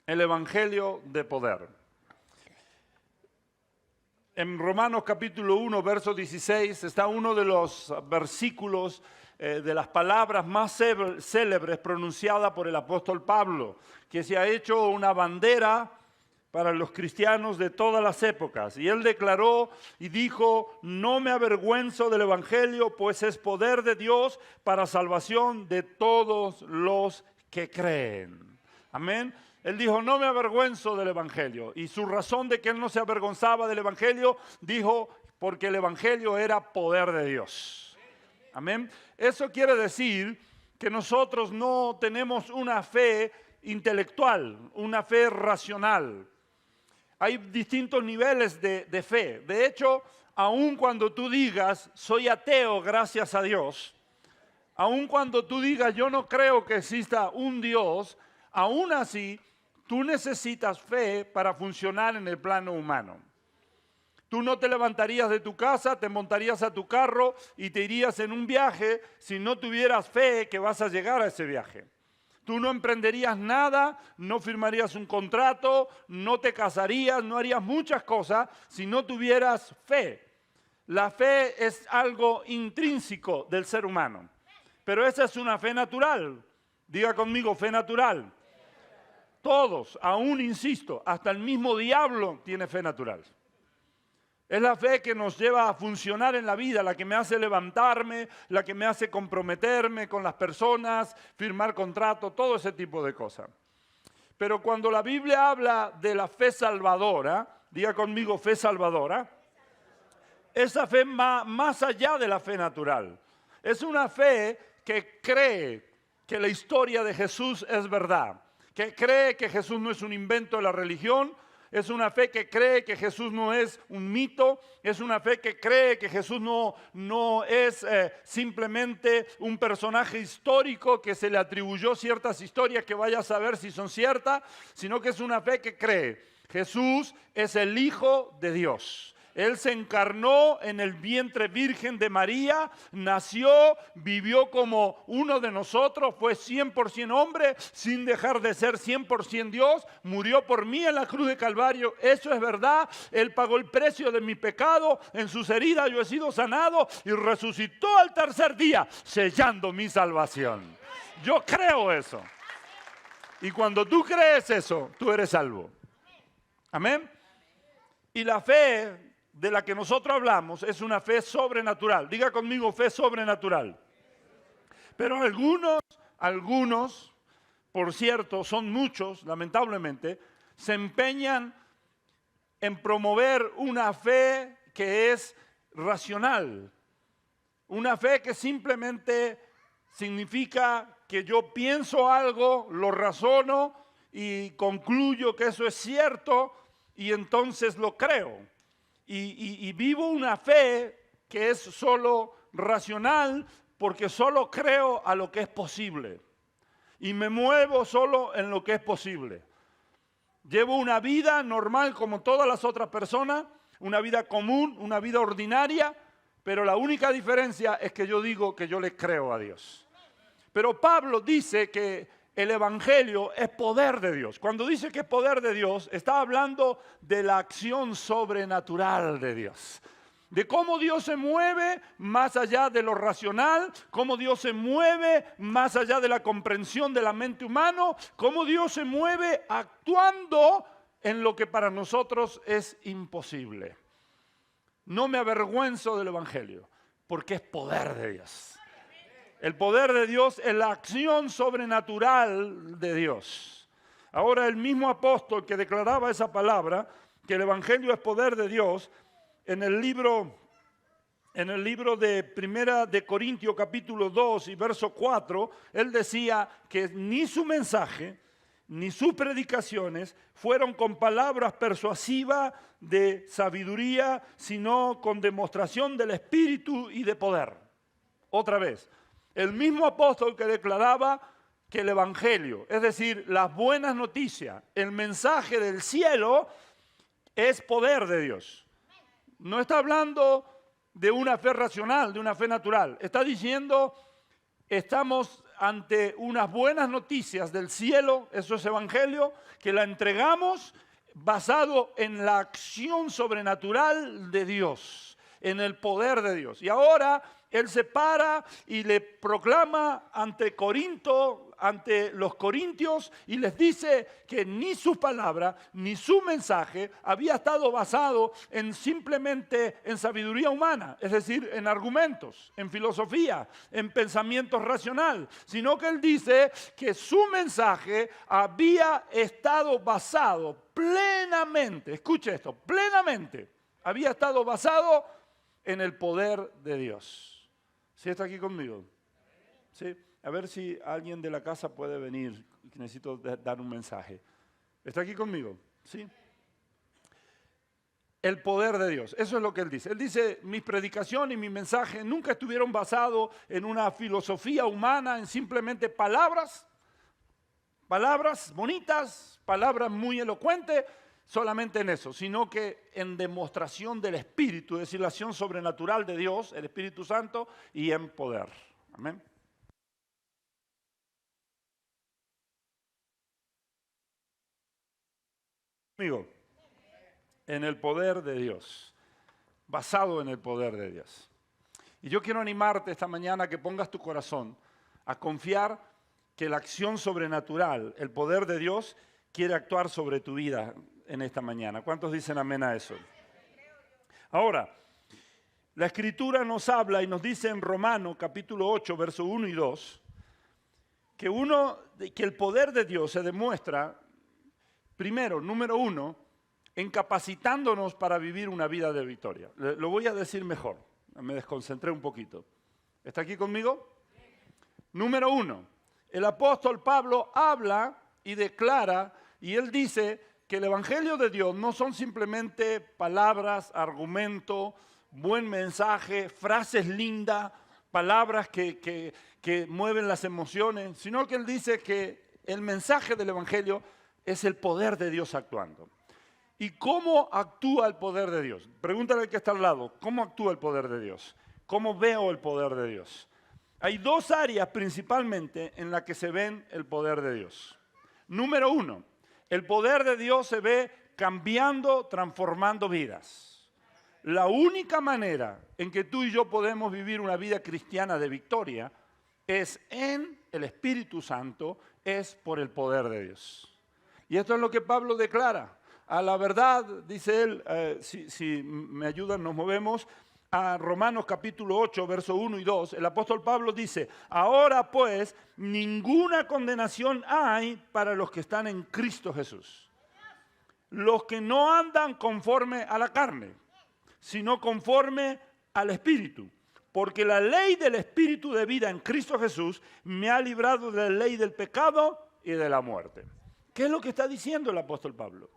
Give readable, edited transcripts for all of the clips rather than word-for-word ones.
el evangelio de poder. En Romanos capítulo 1, verso 16, está uno de los versículos de las palabras más célebres pronunciadas por el apóstol Pablo, que se ha hecho una bandera para los cristianos de todas las épocas. Y él declaró y dijo: no me avergüenzo del evangelio, pues es poder de Dios para salvación de todos los que creen. Amén. Él dijo: no me avergüenzo del evangelio. Y su razón de que él no se avergonzaba del evangelio, dijo, porque el evangelio era poder de Dios. Amén. Eso quiere decir que nosotros no tenemos una fe intelectual, una fe racional. Hay distintos niveles de fe. De hecho, aun cuando tú digas, soy ateo gracias a Dios, aun cuando tú digas, yo no creo que exista un Dios, aún así, tú necesitas fe para funcionar en el plano humano. Tú no te levantarías de tu casa, te montarías a tu carro y te irías en un viaje si no tuvieras fe que vas a llegar a ese viaje. Tú no emprenderías nada, no firmarías un contrato, no te casarías, no harías muchas cosas si no tuvieras fe. La fe es algo intrínseco del ser humano, pero esa es una fe natural. Diga conmigo, fe natural. Todos, aún insisto, hasta el mismo diablo tiene fe natural. Es la fe que nos lleva a funcionar en la vida, la que me hace levantarme, la que me hace comprometerme con las personas, firmar contratos, todo ese tipo de cosas. Pero cuando la Biblia habla de la fe salvadora, diga conmigo fe salvadora, esa fe va más allá de la fe natural. Es una fe que cree que la historia de Jesús es verdad, que cree que Jesús no es un invento de la religión. Es una fe que cree que Jesús no es un mito, es una fe que cree que Jesús no es simplemente un personaje histórico que se le atribuyó ciertas historias que vaya a saber si son ciertas, sino que es una fe que cree Jesús es el Hijo de Dios. Él se encarnó en el vientre virgen de María, nació, vivió como uno de nosotros, fue 100% hombre, sin dejar de ser 100% Dios, murió por mí en la cruz de Calvario, eso es verdad, Él pagó el precio de mi pecado, en sus heridas yo he sido sanado y resucitó al tercer día, sellando mi salvación. Yo creo eso. Y cuando tú crees eso, tú eres salvo. Amén. Y la fe de la que nosotros hablamos es una fe sobrenatural. Diga conmigo, fe sobrenatural. Pero algunos, por cierto, son muchos, lamentablemente, se empeñan en promover una fe que es racional. Una fe que simplemente significa que yo pienso algo, lo razono y concluyo que eso es cierto y entonces lo creo. Y vivo una fe que es solo racional porque solo creo a lo que es posible. Y me muevo solo en lo que es posible. Llevo una vida normal como todas las otras personas, una vida común, una vida ordinaria, pero la única diferencia es que yo digo que yo le creo a Dios. Pero Pablo dice que el evangelio es poder de Dios. Cuando dice que es poder de Dios, está hablando de la acción sobrenatural de Dios. De cómo Dios se mueve más allá de lo racional, cómo Dios se mueve más allá de la comprensión de la mente humana, cómo Dios se mueve actuando en lo que para nosotros es imposible. No me avergüenzo del evangelio, porque es poder de Dios. El poder de Dios es la acción sobrenatural de Dios. Ahora el mismo apóstol que declaraba esa palabra, que el evangelio es poder de Dios, en el libro de Primera de Corintios capítulo 2 y verso 4, él decía que ni su mensaje ni sus predicaciones fueron con palabras persuasivas de sabiduría, sino con demostración del Espíritu y de poder. Otra vez. El mismo apóstol que declaraba que el evangelio, es decir, las buenas noticias, el mensaje del cielo, es poder de Dios. No está hablando de una fe racional, de una fe natural. Está diciendo, estamos ante unas buenas noticias del cielo, eso es evangelio, que la entregamos basado en la acción sobrenatural de Dios, en el poder de Dios. Y ahora él se para y le proclama ante Corinto, ante los corintios, y les dice que ni su palabra, ni su mensaje había estado basado en simplemente en sabiduría humana, es decir, en argumentos, en filosofía, en pensamiento racional, sino que él dice que su mensaje había estado basado plenamente, escuche esto, plenamente, había estado basado en el poder de Dios. ¿Sí está aquí conmigo? Sí. A ver si alguien de la casa puede venir. Necesito dar un mensaje. ¿Está aquí conmigo? Sí. El poder de Dios. Eso es lo que él dice. Él dice, mis predicaciones y mi mensaje nunca estuvieron basados en una filosofía humana, en simplemente palabras bonitas, palabras muy elocuentes, solamente en eso, sino que en demostración del Espíritu, es decir, la acción sobrenatural de Dios, el Espíritu Santo, y en poder. Amén. Amigo, en el poder de Dios, basado en el poder de Dios. Y yo quiero animarte esta mañana a que pongas tu corazón a confiar que la acción sobrenatural, el poder de Dios, quiere actuar sobre tu vida en esta mañana. ¿Cuántos dicen amén a eso? Ahora, la Escritura nos habla y nos dice en Romanos capítulo 8, verso 1 y 2, que el poder de Dios se demuestra, primero, número uno, en capacitándonos para vivir una vida de victoria. Lo voy a decir mejor, me desconcentré un poquito. ¿Está aquí conmigo? Número uno, el apóstol Pablo habla y declara, y él dice que el Evangelio de Dios no son simplemente palabras, argumentos, buen mensaje, frases lindas, palabras que mueven las emociones, sino que él dice que el mensaje del Evangelio es el poder de Dios actuando. ¿Y cómo actúa el poder de Dios? Pregúntale al que está al lado, ¿cómo actúa el poder de Dios? ¿Cómo veo el poder de Dios? Hay dos áreas principalmente en las que se ven el poder de Dios. Número uno, el poder de Dios se ve cambiando, transformando vidas. La única manera en que tú y yo podemos vivir una vida cristiana de victoria es en el Espíritu Santo, es por el poder de Dios. Y esto es lo que Pablo declara. A la verdad, dice él, si me ayudan, nos movemos a Romanos capítulo 8, verso 1 y 2. El apóstol Pablo dice, ahora pues, ninguna condenación hay para los que están en Cristo Jesús. Los que no andan conforme a la carne, sino conforme al Espíritu. Porque la ley del Espíritu de vida en Cristo Jesús me ha librado de la ley del pecado y de la muerte. ¿Qué es lo que está diciendo el apóstol Pablo?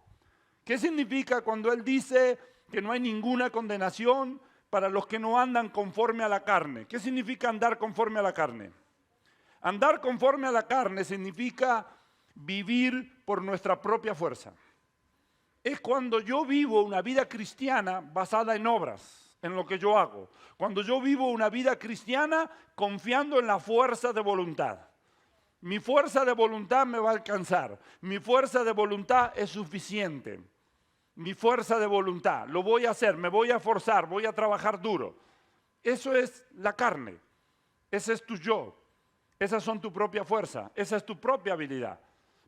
¿Qué significa cuando él dice que no hay ninguna condenación para los que no andan conforme a la carne? ¿Qué significa andar conforme a la carne? Andar conforme a la carne significa vivir por nuestra propia fuerza. Es cuando yo vivo una vida cristiana basada en obras, en lo que yo hago. Cuando yo vivo una vida cristiana confiando en la fuerza de voluntad. Mi fuerza de voluntad me va a alcanzar. Mi fuerza de voluntad es suficiente. Mi fuerza de voluntad, lo voy a hacer, me voy a forzar, voy a trabajar duro. Eso es la carne. Ese es tu yo. Esas son tu propia fuerza. Esa es tu propia habilidad.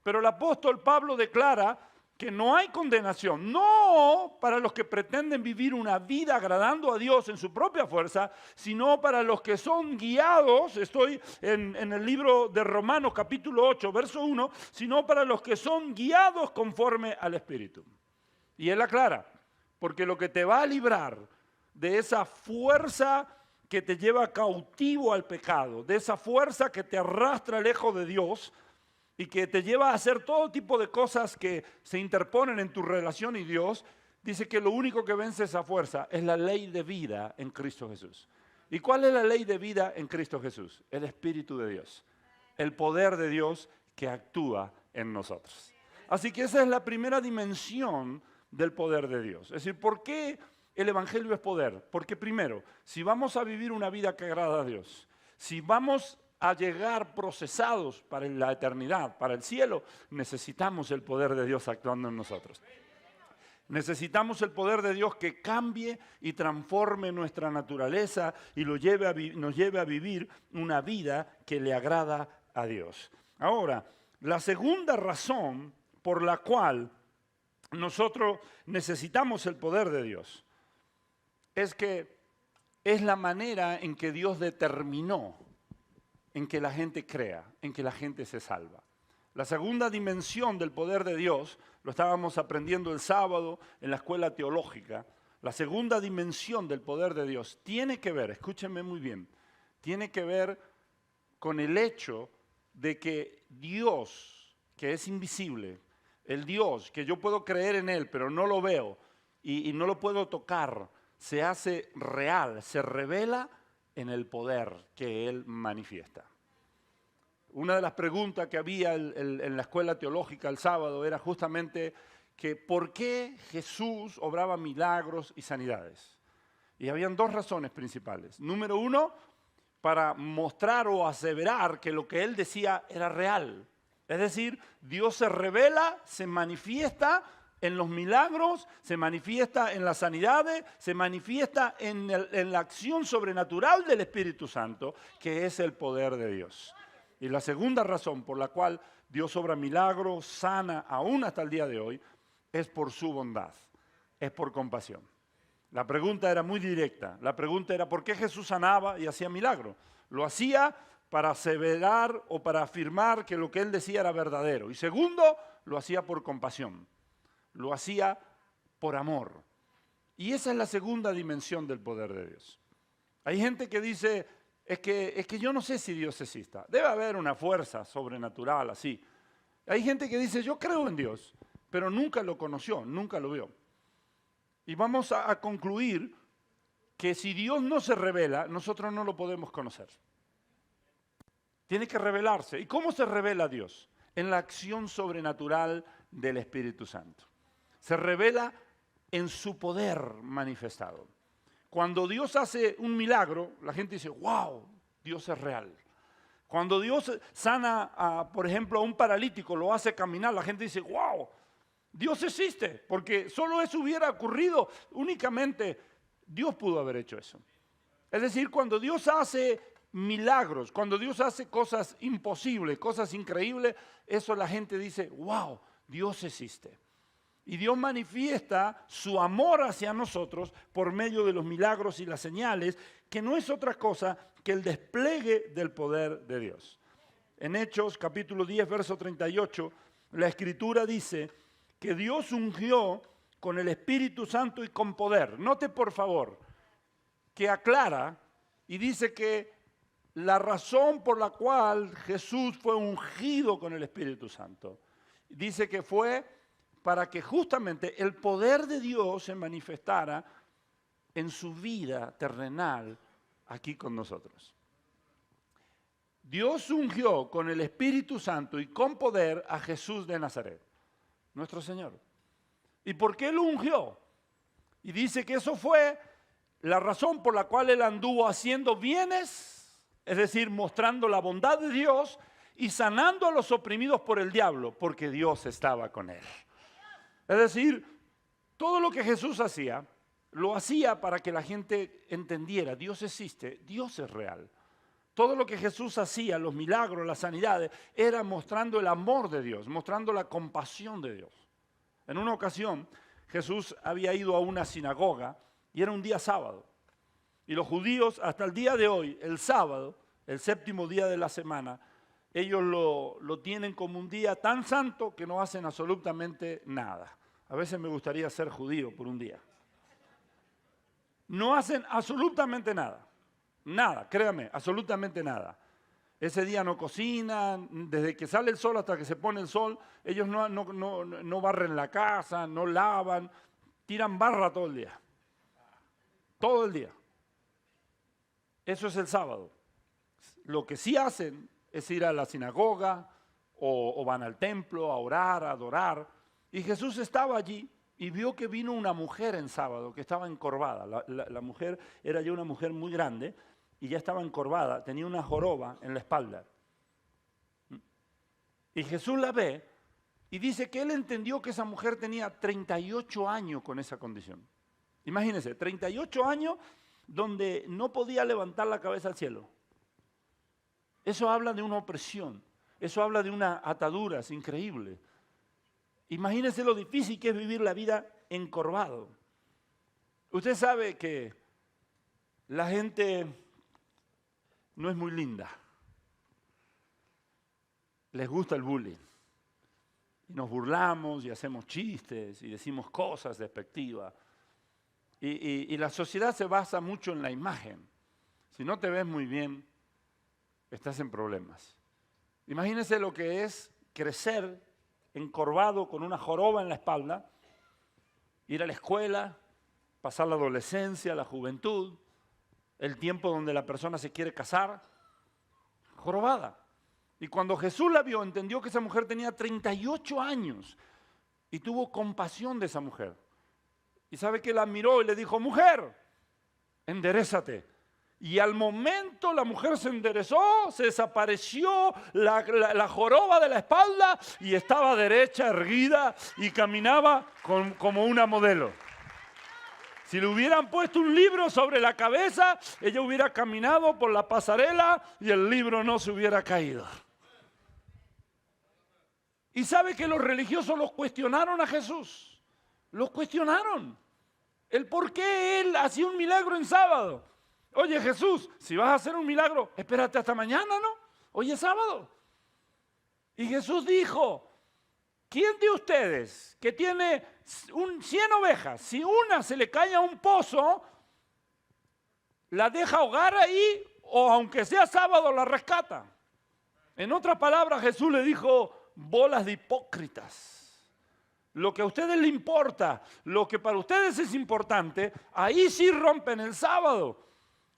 Pero el apóstol Pablo declara que no hay condenación, no para los que pretenden vivir una vida agradando a Dios en su propia fuerza, sino para los que son guiados, estoy en el libro de Romanos capítulo 8, verso 1, sino para los que son guiados conforme al Espíritu. Y él aclara, porque lo que te va a librar de esa fuerza que te lleva cautivo al pecado, de esa fuerza que te arrastra lejos de Dios, y que te lleva a hacer todo tipo de cosas que se interponen en tu relación y Dios, dice que lo único que vence esa fuerza es la ley de vida en Cristo Jesús. ¿Y cuál es la ley de vida en Cristo Jesús? El Espíritu de Dios, el poder de Dios que actúa en nosotros. Así que esa es la primera dimensión del poder de Dios. Es decir, ¿por qué el Evangelio es poder? Porque primero, si vamos a vivir una vida que agrada a Dios, si vamos a llegar procesados para la eternidad, para el cielo, necesitamos el poder de Dios actuando en nosotros. Necesitamos el poder de Dios que cambie y transforme nuestra naturaleza y nos lleve a vivir una vida que le agrada a Dios. Ahora, la segunda razón por la cual nosotros necesitamos el poder de Dios es que es la manera en que Dios determinó en que la gente crea, en que la gente se salva. La segunda dimensión del poder de Dios, lo estábamos aprendiendo el sábado en la escuela teológica, la segunda dimensión del poder de Dios tiene que ver, escúchenme muy bien, tiene que ver con el hecho de que Dios, que es invisible, el Dios, que yo puedo creer en Él, pero no lo veo y no lo puedo tocar, se hace real, se revela en el poder que Él manifiesta. Una de las preguntas que había en la escuela teológica el sábado era justamente que ¿por qué Jesús obraba milagros y sanidades? Y habían dos razones principales. Número uno, para mostrar o aseverar que lo que Él decía era real. Es decir, Dios se revela, se manifiesta en los milagros, se manifiesta en las sanidades, se manifiesta en la acción sobrenatural del Espíritu Santo, que es el poder de Dios. Y la segunda razón por la cual Dios obra milagros, sana aún hasta el día de hoy, es por su bondad, es por compasión. La pregunta era muy directa. La pregunta era ¿por qué Jesús sanaba y hacía milagros? Lo hacía para aseverar o para afirmar que lo que Él decía era verdadero. Y segundo, lo hacía por compasión. Lo hacía por amor. Y esa es la segunda dimensión del poder de Dios. Hay gente que dice, es que yo no sé si Dios exista. Debe haber una fuerza sobrenatural así. Hay gente que dice, yo creo en Dios, pero nunca lo conoció, nunca lo vio. Y vamos a concluir que si Dios no se revela, nosotros no lo podemos conocer. Tiene que revelarse. ¿Y cómo se revela Dios? En la acción sobrenatural del Espíritu Santo. Se revela en su poder manifestado. Cuando Dios hace un milagro, la gente dice, wow, Dios es real. Cuando Dios sana, por ejemplo, a un paralítico, lo hace caminar, la gente dice, wow, Dios existe, porque solo eso hubiera ocurrido, únicamente Dios pudo haber hecho eso. Es decir, cuando Dios hace milagros, cuando Dios hace cosas imposibles, cosas increíbles, eso la gente dice, wow, Dios existe. Y Dios manifiesta su amor hacia nosotros por medio de los milagros y las señales, que no es otra cosa que el despliegue del poder de Dios. En Hechos capítulo 10, verso 38, la Escritura dice que Dios ungió con el Espíritu Santo y con poder. Note por favor que aclara y dice que la razón por la cual Jesús fue ungido con el Espíritu Santo, dice que fue para que justamente el poder de Dios se manifestara en su vida terrenal aquí con nosotros. Dios ungió con el Espíritu Santo y con poder a Jesús de Nazaret, nuestro Señor. ¿Y por qué lo ungió? Y dice que eso fue la razón por la cual Él anduvo haciendo bienes, es decir, mostrando la bondad de Dios y sanando a los oprimidos por el diablo, porque Dios estaba con Él. Es decir, todo lo que Jesús hacía, lo hacía para que la gente entendiera, Dios existe, Dios es real. Todo lo que Jesús hacía, los milagros, las sanidades, era mostrando el amor de Dios, mostrando la compasión de Dios. En una ocasión, Jesús había ido a una sinagoga y era un día sábado. Y los judíos, hasta el día de hoy, el sábado, el séptimo día de la semana, ellos lo tienen como un día tan santo que no hacen absolutamente nada. A veces me gustaría ser judío por un día. No hacen absolutamente nada. Nada, créame, absolutamente nada. Ese día no cocinan, desde que sale el sol hasta que se pone el sol, ellos no barren la casa, no lavan, tiran barra todo el día. Todo el día. Eso es el sábado. Lo que sí hacen es ir a la sinagoga o van al templo a orar, a adorar. Y Jesús estaba allí y vio que vino una mujer en sábado que estaba encorvada. La mujer era ya una mujer muy grande y ya estaba encorvada, tenía una joroba en la espalda. Y Jesús la ve y dice que él entendió que esa mujer tenía 38 años con esa condición. Imagínense, 38 años donde no podía levantar la cabeza al cielo. Eso habla de una opresión, eso habla de una atadura, es increíble. Imagínense lo difícil que es vivir la vida encorvado. Usted sabe que la gente no es muy linda. Les gusta el bullying. Y nos burlamos y hacemos chistes y decimos cosas despectivas. Y la sociedad se basa mucho en la imagen. Si no te ves muy bien, estás en problemas. Imagínense lo que es crecer encorvado con una joroba en la espalda, ir a la escuela, pasar la adolescencia, la juventud, el tiempo donde la persona se quiere casar, jorobada. Y cuando Jesús la vio, entendió que esa mujer tenía 38 años y tuvo compasión de esa mujer. Y sabe que la miró y le dijo, mujer, enderézate. Y al momento la mujer se enderezó, se desapareció la joroba de la espalda y estaba derecha, erguida y caminaba como una modelo. Si le hubieran puesto un libro sobre la cabeza, ella hubiera caminado por la pasarela y el libro no se hubiera caído. Y sabe que los religiosos los cuestionaron a Jesús. Los cuestionaron. El por qué él hacía un milagro en sábado. Oye Jesús, si vas a hacer un milagro, espérate hasta mañana, ¿no? Hoy es sábado. Y Jesús dijo, ¿quién de ustedes que tiene 100 ovejas, si una se le cae a un pozo, la deja ahogar ahí o aunque sea sábado la rescata? En otras palabras, Jesús le dijo, bolas de hipócritas. Lo que a ustedes les importa, lo que para ustedes es importante, ahí sí rompen el sábado.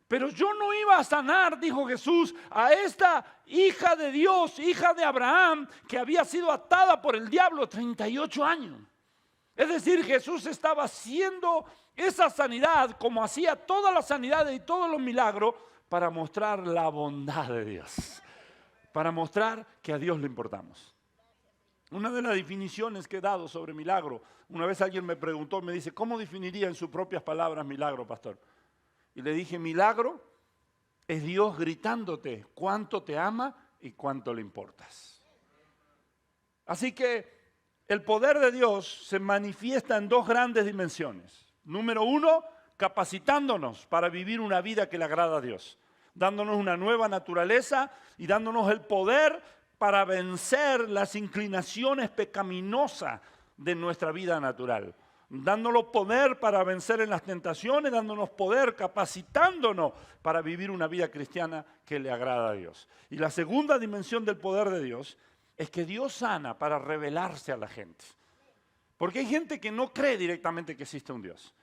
Pero yo no iba a sanar, dijo Jesús, a esta hija de Dios, hija de Abraham, que había sido atada por el diablo 38 años. Es decir, Jesús estaba haciendo esa sanidad como hacía todas las sanidades y todos los milagros para mostrar la bondad de Dios, para mostrar que a Dios le importamos. Una de las definiciones que he dado sobre milagro, una vez alguien me preguntó, me dice, ¿cómo definiría en sus propias palabras milagro, pastor? Y le dije, milagro es Dios gritándote cuánto te ama y cuánto le importas. Así que el poder de Dios se manifiesta en dos grandes dimensiones. Número uno, capacitándonos para vivir una vida que le agrada a Dios, dándonos una nueva naturaleza y dándonos el poder para vencer las inclinaciones pecaminosas de nuestra vida natural, dándonos poder para vencer en las tentaciones, dándonos poder, capacitándonos para vivir una vida cristiana que le agrada a Dios. Y la segunda dimensión del poder de Dios es que Dios sana para revelarse a la gente. Porque hay gente que no cree directamente que existe un Dios,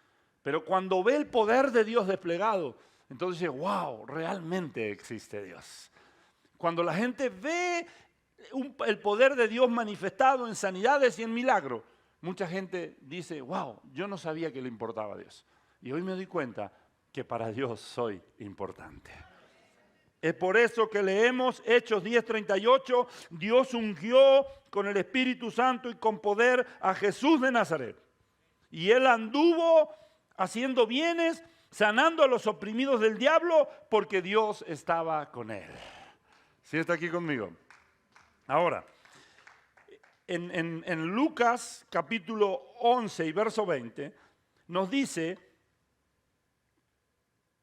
pero cuando ve el poder de Dios desplegado, entonces dice, wow, realmente existe Dios. Cuando la gente ve el poder de Dios manifestado en sanidades y en milagros, mucha gente dice, wow, yo no sabía que le importaba a Dios. Y hoy me doy cuenta que para Dios soy importante. Es por eso que leemos Hechos 10:38, Dios ungió con el Espíritu Santo y con poder a Jesús de Nazaret. Y él anduvo haciendo bienes, sanando a los oprimidos del diablo, porque Dios estaba con él. ¿Sí está aquí conmigo? Ahora, en Lucas capítulo 11 y verso 20, nos dice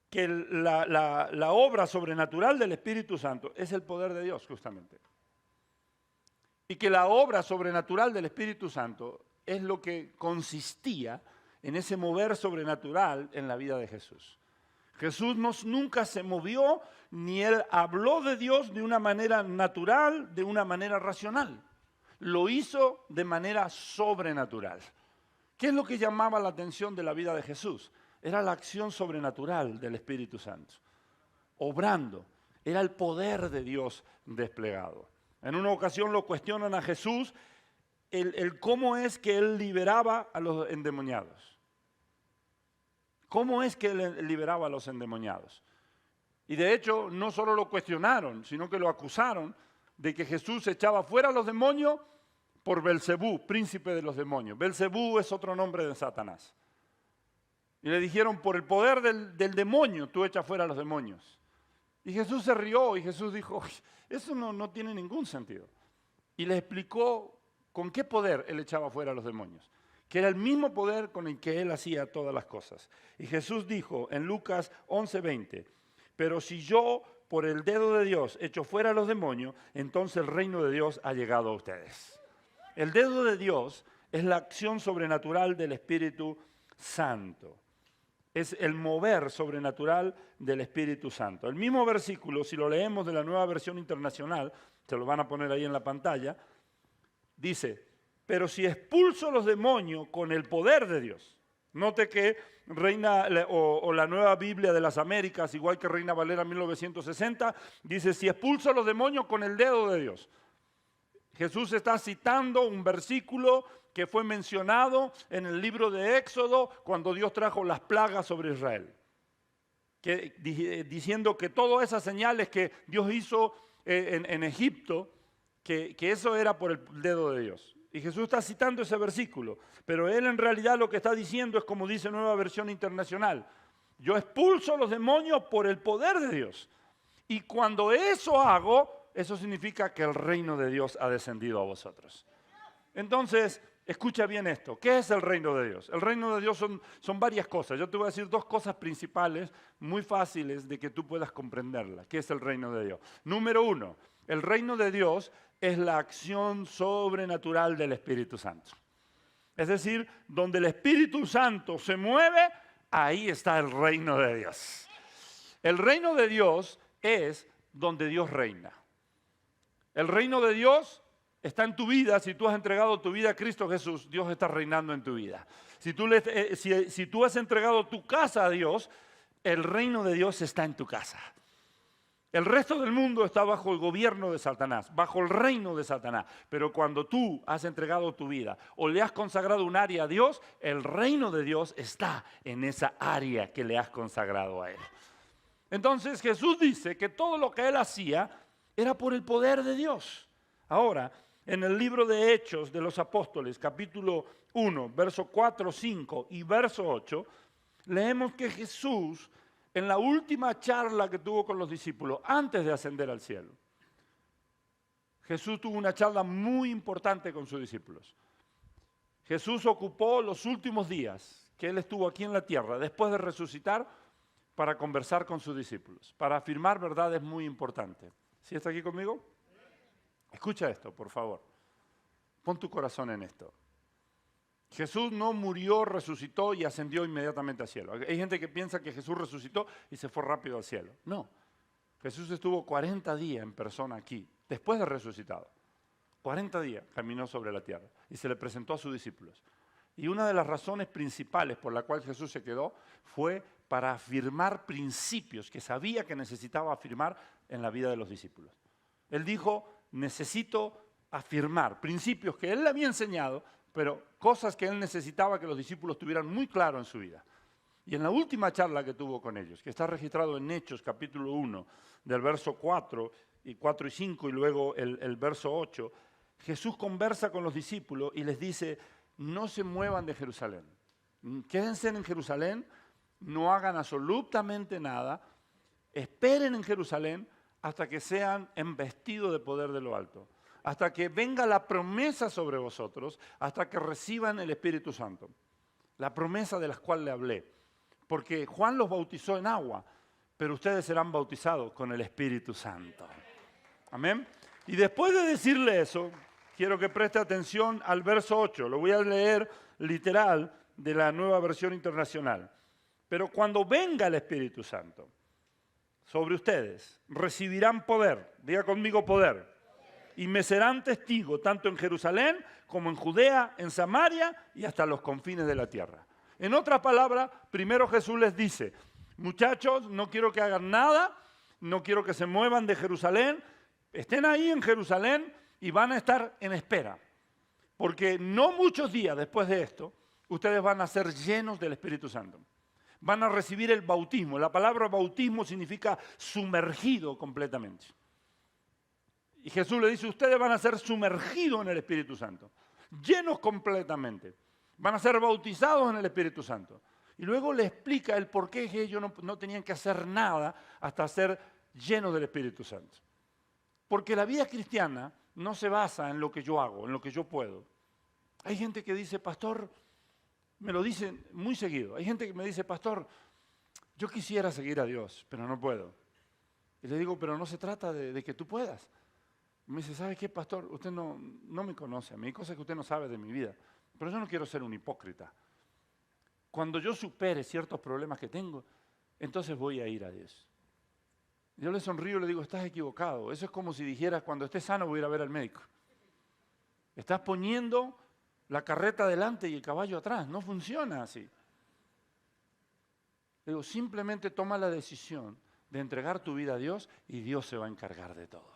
que la obra sobrenatural del Espíritu Santo es el poder de Dios, justamente. Y que la obra sobrenatural del Espíritu Santo es lo que consistía en ese mover sobrenatural en la vida de Jesús. Jesús nunca se movió, ni él habló de Dios de una manera natural, de una manera racional. Lo hizo de manera sobrenatural. ¿Qué es lo que llamaba la atención de la vida de Jesús? Era la acción sobrenatural del Espíritu Santo, obrando. Era el poder de Dios desplegado. En una ocasión lo cuestionan a Jesús el cómo es que él liberaba a los endemoniados. ¿Cómo es que él liberaba a los endemoniados? Y de hecho, no solo lo cuestionaron, sino que lo acusaron de que Jesús echaba fuera a los demonios por Belcebú, príncipe de los demonios. Belcebú es otro nombre de Satanás. Y le dijeron, por el poder del demonio, tú echas fuera a los demonios. Y Jesús se rió y Jesús dijo, eso no tiene ningún sentido. Y les explicó con qué poder él echaba fuera a los demonios, que era el mismo poder con el que él hacía todas las cosas. Y Jesús dijo en Lucas 11:20, pero si yo por el dedo de Dios echo fuera a los demonios, entonces el reino de Dios ha llegado a ustedes. El dedo de Dios es la acción sobrenatural del Espíritu Santo. Es el mover sobrenatural del Espíritu Santo. El mismo versículo, si lo leemos de la Nueva Versión Internacional, se lo van a poner ahí en la pantalla, dice, pero si expulso los demonios con el poder de Dios. Note que Reina o la Nueva Biblia de las Américas, igual que Reina Valera 1960, dice, si expulso los demonios con el dedo de Dios. Jesús está citando un versículo que fue mencionado en el libro de Éxodo cuando Dios trajo las plagas sobre Israel. Diciendo que todas esas señales que Dios hizo en Egipto, que eso era por el dedo de Dios. Y Jesús está citando ese versículo, pero él en realidad lo que está diciendo es como dice Nueva Versión Internacional. Yo expulso a los demonios por el poder de Dios. Y cuando eso hago, eso significa que el reino de Dios ha descendido a vosotros. Entonces, escucha bien esto. ¿Qué es el reino de Dios? El reino de Dios son varias cosas. Yo te voy a decir dos cosas principales, muy fáciles de que tú puedas comprenderlas. ¿Qué es el reino de Dios? Número uno, el reino de Dios es la acción sobrenatural del Espíritu Santo. Es decir, donde el Espíritu Santo se mueve, ahí está el reino de Dios. El reino de Dios es donde Dios reina. El reino de Dios está en tu vida. Si tú has entregado tu vida a Cristo Jesús, Dios está reinando en tu vida. Si tú has entregado tu casa a Dios, el reino de Dios está en tu casa. El resto del mundo está bajo el gobierno de Satanás, bajo el reino de Satanás. Pero cuando tú has entregado tu vida o le has consagrado un área a Dios, el reino de Dios está en esa área que le has consagrado a Él. Entonces Jesús dice que todo lo que Él hacía era por el poder de Dios. Ahora, en el libro de Hechos de los Apóstoles, capítulo 1, verso 4, 5 y verso 8, leemos que Jesús, en la última charla que tuvo con los discípulos, antes de ascender al cielo, Jesús tuvo una charla muy importante con sus discípulos. Jesús ocupó los últimos días que Él estuvo aquí en la tierra, después de resucitar, para conversar con sus discípulos, para afirmar verdades muy importantes. ¿Sí está aquí conmigo? Escucha esto, por favor. Pon tu corazón en esto. Jesús no murió, resucitó y ascendió inmediatamente al cielo. Hay gente que piensa que Jesús resucitó y se fue rápido al cielo. No. Jesús estuvo 40 días en persona aquí, después de resucitado. 40 días caminó sobre la tierra y se le presentó a sus discípulos. Y una de las razones principales por la cual Jesús se quedó fue para afirmar principios que sabía que necesitaba afirmar en la vida de los discípulos. Él dijo, necesito afirmar principios que Él le había enseñado, pero cosas que Él necesitaba que los discípulos tuvieran muy claro en su vida. Y en la última charla que tuvo con ellos, que está registrado en Hechos capítulo 1, del verso 4 y 5 y luego el verso 8, Jesús conversa con los discípulos y les dice, no se muevan de Jerusalén. Quédense en Jerusalén, no hagan absolutamente nada, esperen en Jerusalén hasta que sean embestidos de poder de lo alto, hasta que venga la promesa sobre vosotros, hasta que reciban el Espíritu Santo. La promesa de la cual le hablé. Porque Juan los bautizó en agua, pero ustedes serán bautizados con el Espíritu Santo. Amén. Y después de decirle eso, quiero que preste atención al verso 8. Lo voy a leer literal de la Nueva Versión Internacional. Pero cuando venga el Espíritu Santo sobre ustedes, recibirán poder. Diga conmigo poder. Y me serán testigos tanto en Jerusalén como en Judea, en Samaria y hasta los confines de la tierra. En otras palabras, primero Jesús les dice, muchachos, no quiero que hagan nada, no quiero que se muevan de Jerusalén, estén ahí en Jerusalén y van a estar en espera. Porque no muchos días después de esto, ustedes van a ser llenos del Espíritu Santo. van a recibir el bautismo. La palabra bautismo significa sumergido completamente. Y Jesús le dice, ustedes van a ser sumergidos en el Espíritu Santo, llenos completamente. Van a ser bautizados en el Espíritu Santo. Y luego le explica el por qué ellos no tenían que hacer nada hasta ser llenos del Espíritu Santo. Porque la vida cristiana no se basa en lo que yo hago, en lo que yo puedo. Hay gente que dice, pastor, me lo dicen muy seguido. Hay gente que me dice, pastor, yo quisiera seguir a Dios, pero no puedo. Y le digo, pero no se trata de que tú puedas. Y me dice, ¿sabe qué, pastor? Usted no me conoce a mí, hay cosas que usted no sabe de mi vida. Pero yo no quiero ser un hipócrita. Cuando yo supere ciertos problemas que tengo, entonces voy a ir a Dios. Yo le sonrío y le digo, estás equivocado. Eso es como si dijeras, cuando estés sano voy a ir a ver al médico. Estás poniendo la carreta adelante y el caballo atrás. No funciona así. Le digo, simplemente toma la decisión de entregar tu vida a Dios y Dios se va a encargar de todo.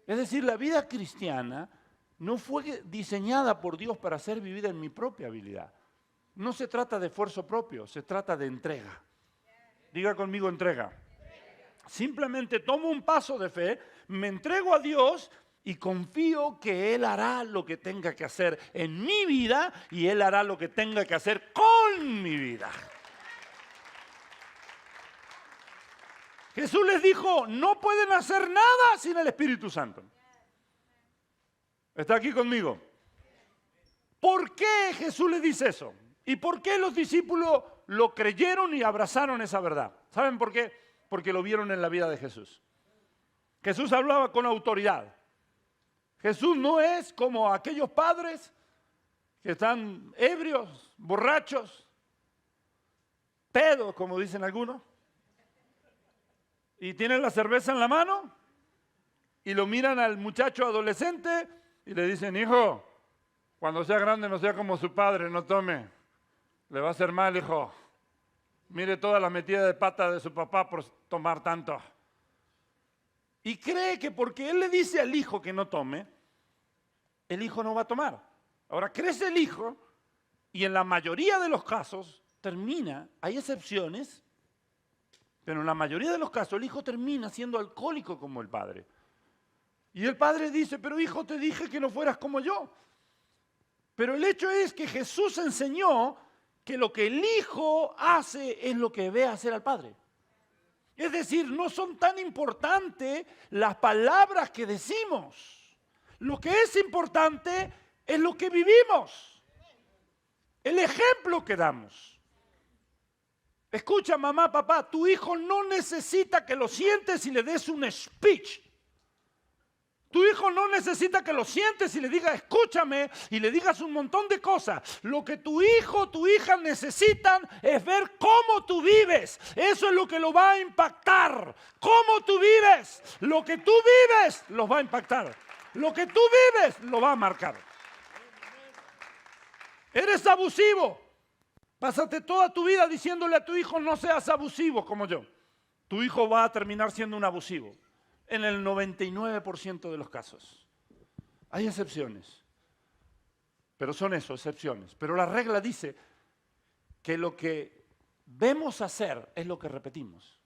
Es decir, la vida cristiana no fue diseñada por Dios para ser vivida en mi propia habilidad. No se trata de esfuerzo propio, se trata de entrega. Diga conmigo entrega. Simplemente tomo un paso de fe, me entrego a Dios y confío que Él hará lo que tenga que hacer en mi vida y Él hará lo que tenga que hacer con mi vida. Jesús les dijo, no pueden hacer nada sin el Espíritu Santo. ¿Está aquí conmigo? ¿Por qué Jesús les dice eso? ¿Y por qué los discípulos lo creyeron y abrazaron esa verdad? ¿Saben por qué? Porque lo vieron en la vida de Jesús. Jesús hablaba con autoridad. Jesús no es como aquellos padres que están ebrios, borrachos, pedos, como dicen algunos, y tienen la cerveza en la mano y lo miran al muchacho adolescente y le dicen, hijo, cuando sea grande no sea como su padre, no tome. Le va a hacer mal, hijo. Mire todas las metidas de pata de su papá por tomar tanto. Y cree que porque él le dice al hijo que no tome, el hijo no va a tomar. Ahora crece el hijo y en la mayoría de los casos termina, hay excepciones, pero en la mayoría de los casos el hijo termina siendo alcohólico como el padre. Y el padre dice, pero hijo, te dije que no fueras como yo. Pero el hecho es que Jesús enseñó que lo que el hijo hace es lo que ve hacer al padre. Es decir, no son tan importantes las palabras que decimos. Lo que es importante es lo que vivimos. El ejemplo que damos. Escucha, mamá, papá, tu hijo no necesita que lo sientes y le des un speech. Tu hijo no necesita que lo sientes y le digas, escúchame, y le digas un montón de cosas. Lo que tu hijo o tu hija necesitan es ver cómo tú vives. Eso es lo que lo va a impactar. Cómo tú vives. Lo que tú vives los va a impactar. Lo que tú vives lo va a marcar. Eres abusivo. Pásate toda tu vida diciéndole a tu hijo, no seas abusivo como yo. Tu hijo va a terminar siendo un abusivo. En el 99% de los casos. Hay excepciones, pero son eso, excepciones. Pero la regla dice que lo que vemos hacer es lo que repetimos.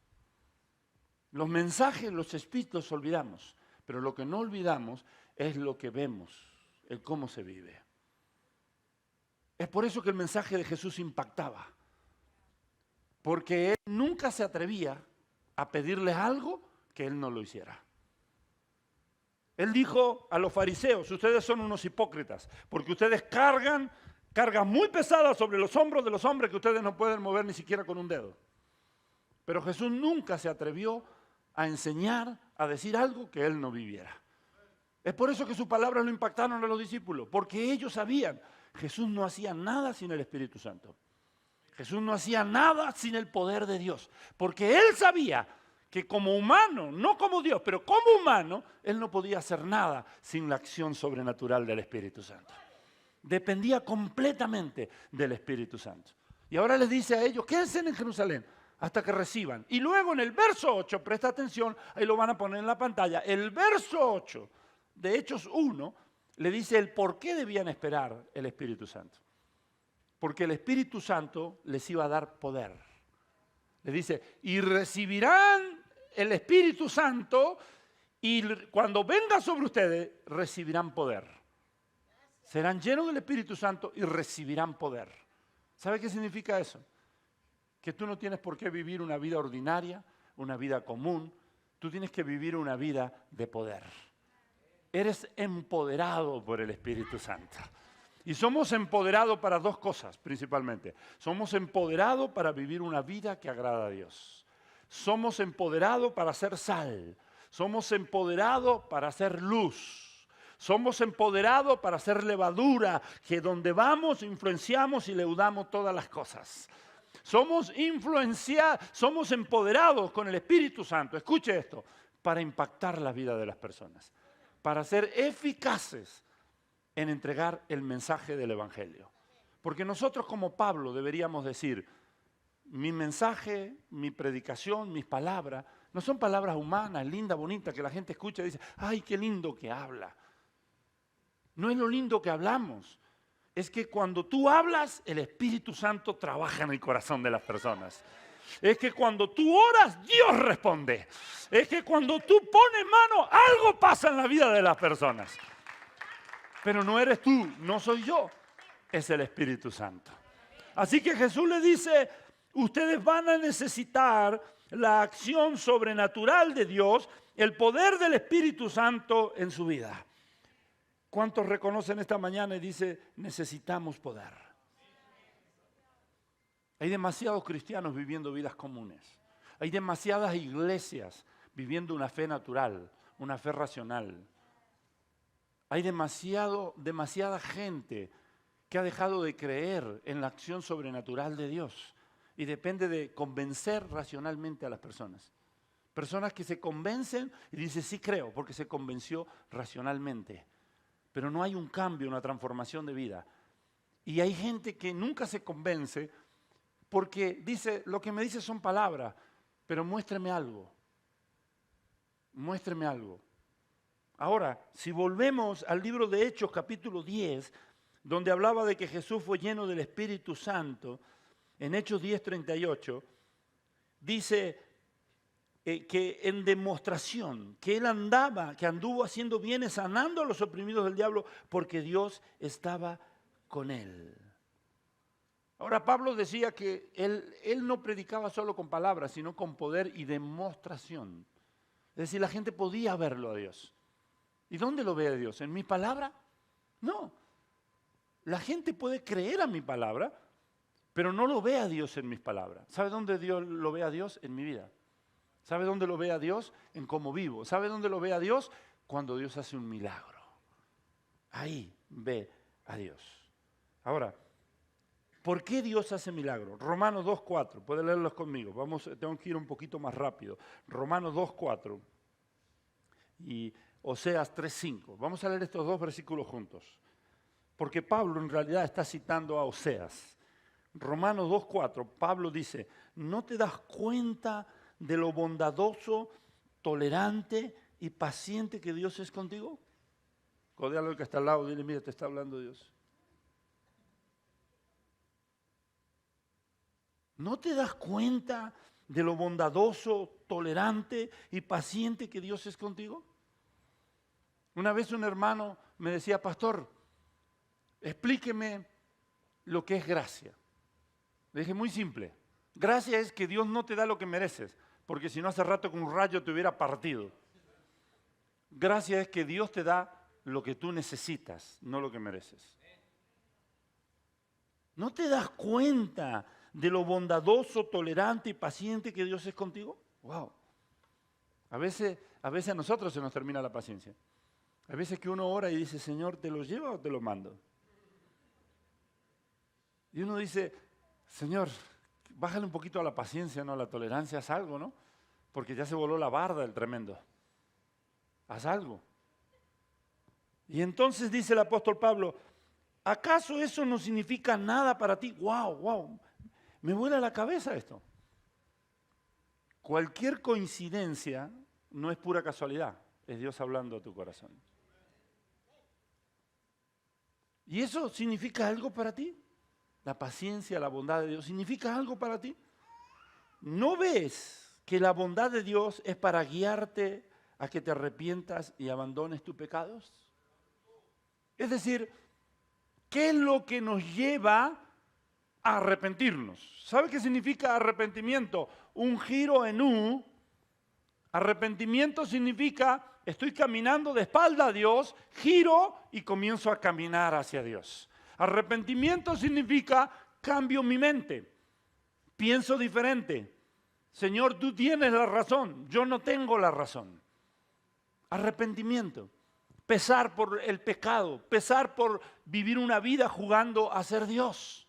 Los mensajes, los speech los olvidamos, pero lo que no olvidamos es lo que vemos, el cómo se vive. Es por eso que el mensaje de Jesús impactaba, porque Él nunca se atrevía a pedirles algo que Él no lo hiciera. Él dijo a los fariseos, ustedes son unos hipócritas, porque ustedes cargan muy pesadas sobre los hombros de los hombres que ustedes no pueden mover ni siquiera con un dedo. Pero Jesús nunca se atrevió a enseñar, a decir algo que Él no viviera. Es por eso que sus palabras lo impactaron a los discípulos, porque ellos sabían, Jesús no hacía nada sin el Espíritu Santo. Jesús no hacía nada sin el poder de Dios, porque Él sabía que como humano, no como Dios, pero como humano, Él no podía hacer nada sin la acción sobrenatural del Espíritu Santo. Dependía completamente del Espíritu Santo. Y ahora les dice a ellos, quédense en Jerusalén hasta que reciban. Y luego en el verso 8, presta atención, ahí lo van a poner en la pantalla, el verso 8 de Hechos 1 le dice el por qué debían esperar el Espíritu Santo. porque el Espíritu Santo les iba a dar poder. Les dice, y recibirán el Espíritu Santo y cuando venga sobre ustedes recibirán poder. Serán llenos del Espíritu Santo y recibirán poder. ¿Sabe qué significa eso? Que tú no tienes por qué vivir una vida ordinaria, una vida común. Tú tienes que vivir una vida de poder. Eres empoderado por el Espíritu Santo. Y somos empoderados para dos cosas principalmente. Somos empoderados para vivir una vida que agrada a Dios. Somos empoderados para ser sal. Somos empoderados para hacer luz. Somos empoderados para hacer levadura, que donde vamos influenciamos y leudamos todas las cosas. Somos empoderados con el Espíritu Santo. Escuche esto, para impactar la vida de las personas, para ser eficaces en entregar el mensaje del Evangelio. Porque nosotros como Pablo deberíamos decir, mi mensaje, mi predicación, mis palabras, no son palabras humanas, lindas, bonitas, que la gente escucha y dice, ¡ay, qué lindo que habla! No es lo lindo que hablamos, es que cuando tú hablas, el Espíritu Santo trabaja en el corazón de las personas. Es que cuando tú oras, Dios responde. Es que cuando tú pones mano, algo pasa en la vida de las personas. Pero no eres tú, no soy yo, es el Espíritu Santo. Así que Jesús le dice, ustedes van a necesitar la acción sobrenatural de Dios, el poder del Espíritu Santo en su vida. ¿Cuántos reconocen esta mañana y dicen, necesitamos poder? Hay demasiados cristianos viviendo vidas comunes. Hay demasiadas iglesias viviendo una fe natural, una fe racional. Hay demasiada gente que ha dejado de creer en la acción sobrenatural de Dios y depende de convencer racionalmente a las personas. Personas que se convencen y dicen, sí creo, porque se convenció racionalmente. Pero no hay un cambio, una transformación de vida. Y hay gente que nunca se convence porque dice, lo que me dice son palabras, pero muéstreme algo. Muéstreme algo. Ahora, si volvemos al libro de Hechos, capítulo 10, donde hablaba de que Jesús fue lleno del Espíritu Santo, en Hechos 10:38, dice que en demostración, que él anduvo haciendo bienes, sanando a los oprimidos del diablo, porque Dios estaba con él. Ahora, Pablo decía que él no predicaba solo con palabras, sino con poder y demostración. Es decir, la gente podía verlo a Dios. ¿Y dónde lo ve a Dios? ¿En mi palabra? No. La gente puede creer a mi palabra, pero no lo ve a Dios en mis palabras. ¿Sabe dónde Dios lo ve a Dios? En mi vida. ¿Sabe dónde lo ve a Dios? En cómo vivo. ¿Sabe dónde lo ve a Dios? Cuando Dios hace un milagro. Ahí ve a Dios. Ahora, ¿por qué Dios hace milagros? Romanos 2:4. Puede leerlos conmigo. Tengo que ir un poquito más rápido. Romanos 2:4 y Oseas 3:5. Vamos a leer estos dos versículos juntos. Porque Pablo en realidad está citando a Oseas. Romanos 2:4, Pablo dice, ¿no te das cuenta de lo bondadoso, tolerante y paciente que Dios es contigo? Codéalo al que está al lado, dile, mira, te está hablando Dios. ¿No te das cuenta de lo bondadoso, tolerante y paciente que Dios es contigo? Una vez un hermano me decía, pastor, explíqueme lo que es gracia. Le dije, muy simple. Gracia es que Dios no te da lo que mereces, porque si no hace rato con un rayo te hubiera partido. Gracia es que Dios te da lo que tú necesitas, no lo que mereces. ¿No te das cuenta de lo bondadoso, tolerante y paciente que Dios es contigo? Wow. A veces a nosotros se nos termina la paciencia. Hay veces que uno ora y dice, Señor, ¿te lo lleva o te lo mando? Y uno dice, Señor, bájale un poquito a la paciencia, ¿no? La tolerancia, haz algo, ¿no? Porque ya se voló la barda el tremendo. Haz algo. Y entonces dice el apóstol Pablo, ¿acaso eso no significa nada para ti? Wow, me vuela la cabeza esto. Cualquier coincidencia no es pura casualidad, es Dios hablando a tu corazón. ¿Y eso significa algo para ti? la paciencia, la bondad de Dios, ¿significa algo para ti? ¿No ves que la bondad de Dios es para guiarte a que te arrepientas y abandones tus pecados? Es decir, ¿qué es lo que nos lleva a arrepentirnos? ¿Sabe qué significa arrepentimiento? Un giro en U. Arrepentimiento significa, estoy caminando de espalda a Dios, giro y comienzo a caminar hacia Dios. Arrepentimiento significa, cambio mi mente, pienso diferente. Señor, tú tienes la razón, yo no tengo la razón. Arrepentimiento, pesar por el pecado, pesar por vivir una vida jugando a ser Dios.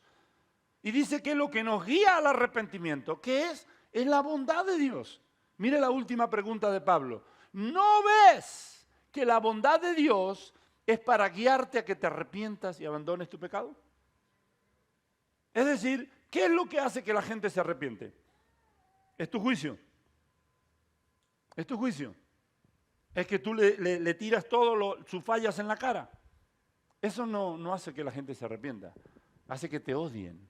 Y dice que lo que nos guía al arrepentimiento, ¿qué es? Es la bondad de Dios. Mire la última pregunta de Pablo. ¿No ves que la bondad de Dios es para guiarte a que te arrepientas y abandones tu pecado? Es decir, ¿qué es lo que hace que la gente se arrepiente? Es tu juicio. Es tu juicio. Es que tú le tiras todas sus fallas en la cara. Eso no hace que la gente se arrepienta. Hace que te odien.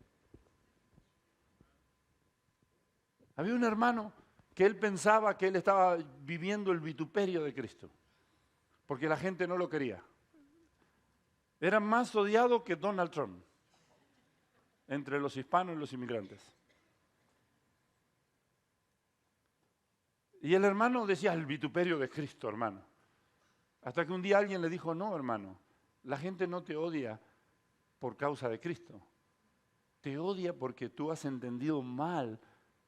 Había un hermano que él pensaba que él estaba viviendo el vituperio de Cristo, porque la gente no lo quería. Era más odiado que Donald Trump entre los hispanos y los inmigrantes. Y el hermano decía, el vituperio de Cristo, hermano. Hasta que un día alguien le dijo, no, hermano, la gente no te odia por causa de Cristo. Te odia porque tú has entendido mal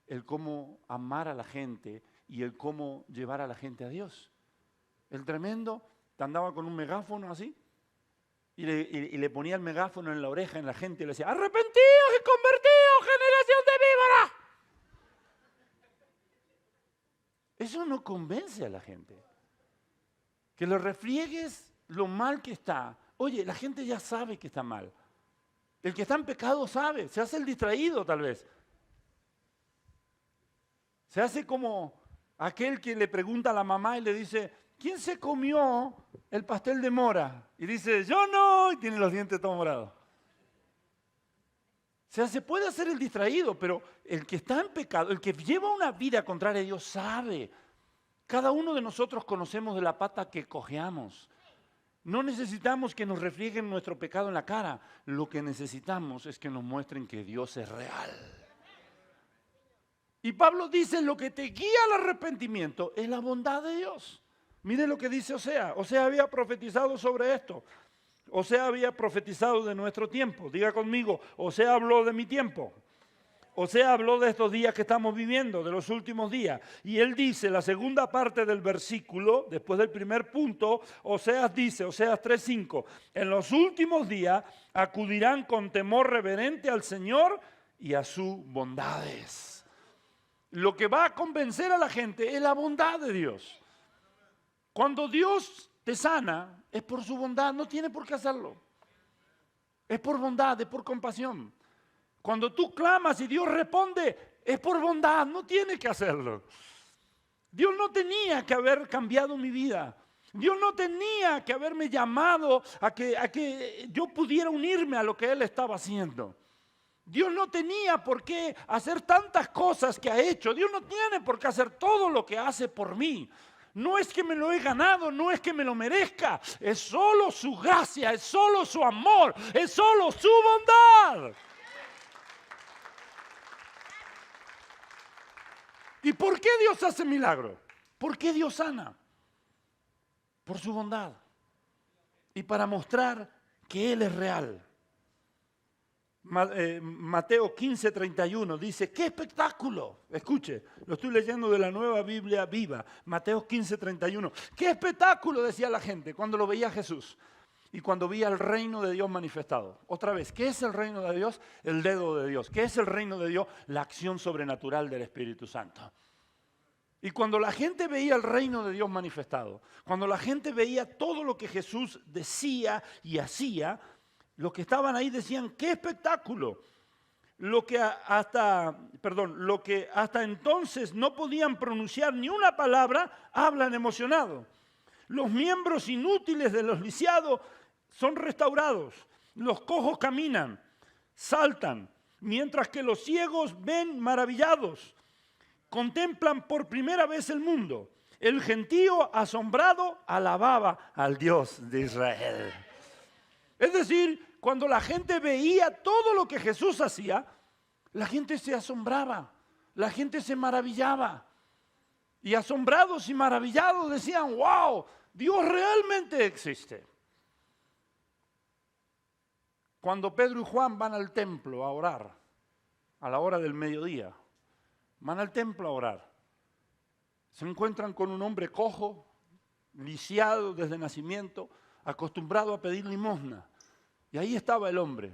el cómo amar a la gente y el cómo llevar a la gente a Dios. El tremendo andaba con un megáfono así y le ponía el megáfono en la oreja en la gente y le decía, arrepentidos y convertidos, generación de víboras. Eso no convence a la gente. Que le refriegues lo mal que está. Oye, la gente ya sabe que está mal. El que está en pecado sabe, se hace el distraído tal vez. Se hace como aquel que le pregunta a la mamá y le dice, ¿quién se comió el pastel de mora? Y dice, yo no, y tiene los dientes todos morados. Se puede hacer el distraído, pero el que está en pecado, el que lleva una vida contraria a Dios sabe. Cada uno de nosotros conocemos de la pata que cojeamos. No necesitamos que nos refrieguen nuestro pecado en la cara. Lo que necesitamos es que nos muestren que Dios es real. Y Pablo dice, lo que te guía al arrepentimiento es la bondad de Dios. Mire lo que dice Osea. Osea había profetizado sobre esto. Osea había profetizado de nuestro tiempo. Diga conmigo, Osea habló de mi tiempo. Osea habló de estos días que estamos viviendo, de los últimos días. Y él dice, la segunda parte del versículo, después del primer punto, Oseas dice, Oseas 3:5, en los últimos días acudirán con temor reverente al Señor y a sus bondades. Lo que va a convencer a la gente es la bondad de Dios. Cuando Dios te sana, es por su bondad, no tiene por qué hacerlo. Es por bondad, es por compasión. Cuando tú clamas y Dios responde, es por bondad, no tiene que hacerlo. Dios no tenía que haber cambiado mi vida. Dios no tenía que haberme llamado a que yo pudiera unirme a lo que Él estaba haciendo. Dios no tenía por qué hacer tantas cosas que ha hecho. Dios no tiene por qué hacer todo lo que hace por mí. No es que me lo he ganado, no es que me lo merezca. Es solo su gracia, es solo su amor, es solo su bondad. ¿Y por qué Dios hace milagros? ¿Por qué Dios sana? Por su bondad. Y para mostrar que Él es real. Mateo 15:31 dice, ¡qué espectáculo! Escuche, lo estoy leyendo de la Nueva Biblia Viva. Mateo 15:31. ¡Qué espectáculo! Decía la gente cuando lo veía Jesús y cuando veía el reino de Dios manifestado. Otra vez, ¿qué es el reino de Dios? El dedo de Dios. ¿Qué es el reino de Dios? La acción sobrenatural del Espíritu Santo. Y cuando la gente veía el reino de Dios manifestado, cuando la gente veía todo lo que Jesús decía y hacía, los que estaban ahí decían, ¡qué espectáculo! Lo que hasta entonces no podían pronunciar ni una palabra, hablan emocionados. Los miembros inútiles de los lisiados son restaurados. Los cojos caminan. saltan, mientras que los ciegos ven maravillados. Contemplan por primera vez el mundo. El gentío asombrado alababa al Dios de Israel. Es decir, cuando la gente veía todo lo que Jesús hacía, la gente se asombraba, la gente se maravillaba. Y asombrados y maravillados decían, wow, Dios realmente existe. Cuando Pedro y Juan van al templo a orar, a la hora del mediodía, van al templo a orar, se encuentran con un hombre cojo, lisiado desde nacimiento, acostumbrado a pedir limosna. Y ahí estaba el hombre.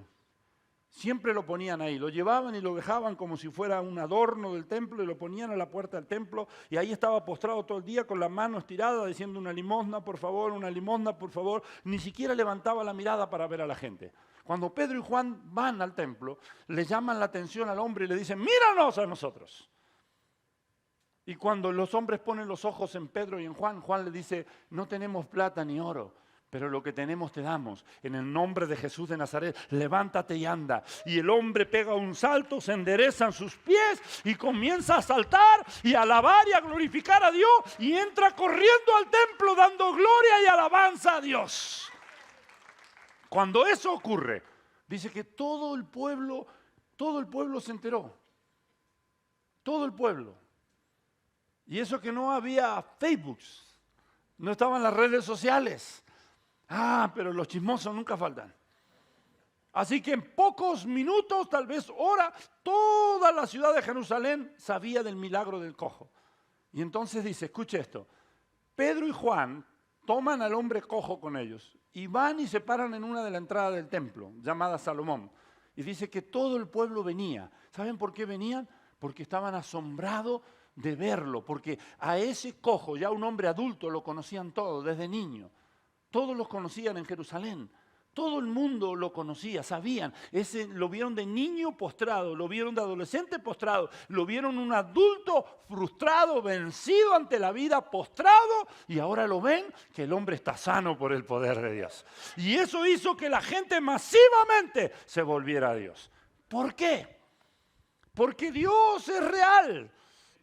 Siempre lo ponían ahí, lo llevaban y lo dejaban como si fuera un adorno del templo y lo ponían a la puerta del templo y ahí estaba postrado todo el día con la mano estirada diciendo una limosna, por favor, una limosna, por favor. Ni siquiera levantaba la mirada para ver a la gente. Cuando Pedro y Juan van al templo, le llaman la atención al hombre y le dicen, míranos a nosotros. Y cuando los hombres ponen los ojos en Pedro y en Juan, Juan le dice, no tenemos plata ni oro, pero lo que tenemos te damos. En el nombre de Jesús de Nazaret, levántate y anda. Y el hombre pega un salto, se enderezan sus pies y comienza a saltar y a alabar y a glorificar a Dios. Y entra corriendo al templo dando gloria y alabanza a Dios. Cuando eso ocurre, dice que todo el pueblo se enteró. Todo el pueblo. Y eso que no había Facebook, no estaban las redes sociales. Pero los chismosos nunca faltan. Así que en pocos minutos, tal vez horas, toda la ciudad de Jerusalén sabía del milagro del cojo. Y entonces dice, escuche esto, Pedro y Juan toman al hombre cojo con ellos y van y se paran en una de las entradas del templo, llamada Salomón. Y dice que todo el pueblo venía. ¿Saben por qué venían? Porque estaban asombrados de verlo, porque a ese cojo, ya un hombre adulto, lo conocían todos desde niño. Todos los conocían en Jerusalén. Todo el mundo lo conocía, sabían. Lo vieron de niño postrado, lo vieron de adolescente postrado, lo vieron un adulto frustrado, vencido ante la vida, postrado, y ahora lo ven que el hombre está sano por el poder de Dios. Y eso hizo que la gente masivamente se volviera a Dios. ¿Por qué? Porque Dios es real.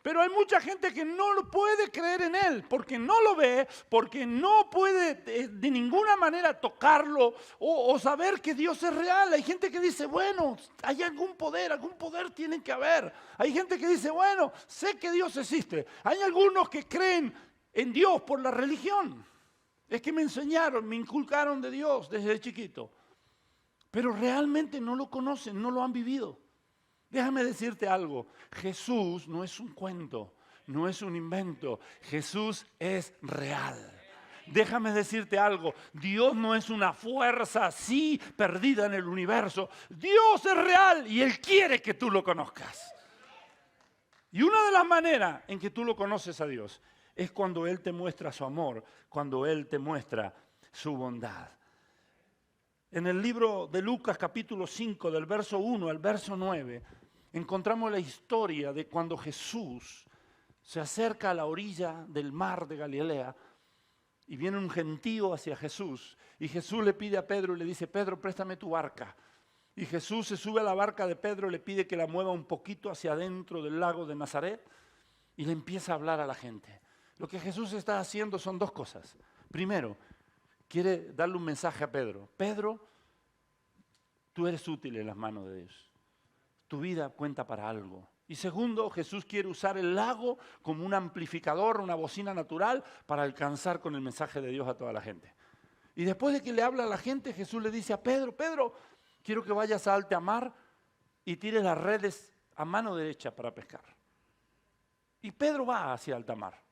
Pero hay mucha gente que no lo puede creer en Él, porque no lo ve, porque no puede de ninguna manera tocarlo o saber que Dios es real. Hay gente que dice, bueno, hay algún poder tiene que haber. Hay gente que dice, bueno, sé que Dios existe. Hay algunos que creen en Dios por la religión. Es que me enseñaron, me inculcaron de Dios desde chiquito. Pero realmente no lo conocen, no lo han vivido. Déjame decirte algo, Jesús no es un cuento, no es un invento, Jesús es real. Déjame decirte algo, Dios no es una fuerza así perdida en el universo, Dios es real y Él quiere que tú lo conozcas. Y una de las maneras en que tú lo conoces a Dios es cuando Él te muestra su amor, cuando Él te muestra su bondad. En el libro de Lucas capítulo 5, del verso 1 al verso 9, encontramos la historia de cuando Jesús se acerca a la orilla del mar de Galilea y viene un gentío hacia Jesús. Y Jesús le pide a Pedro y le dice, Pedro, préstame tu barca. Y Jesús se sube a la barca de Pedro, le pide que la mueva un poquito hacia adentro del lago de Nazaret y le empieza a hablar a la gente. Lo que Jesús está haciendo son dos cosas. Primero, quiere darle un mensaje a Pedro. Pedro, tú eres útil en las manos de Dios. Tu vida cuenta para algo. Y segundo, Jesús quiere usar el lago como un amplificador, una bocina natural para alcanzar con el mensaje de Dios a toda la gente. Y después de que le habla a la gente, Jesús le dice a Pedro, Pedro, quiero que vayas a alta mar y tires las redes a mano derecha para pescar. Y Pedro va hacia alta mar.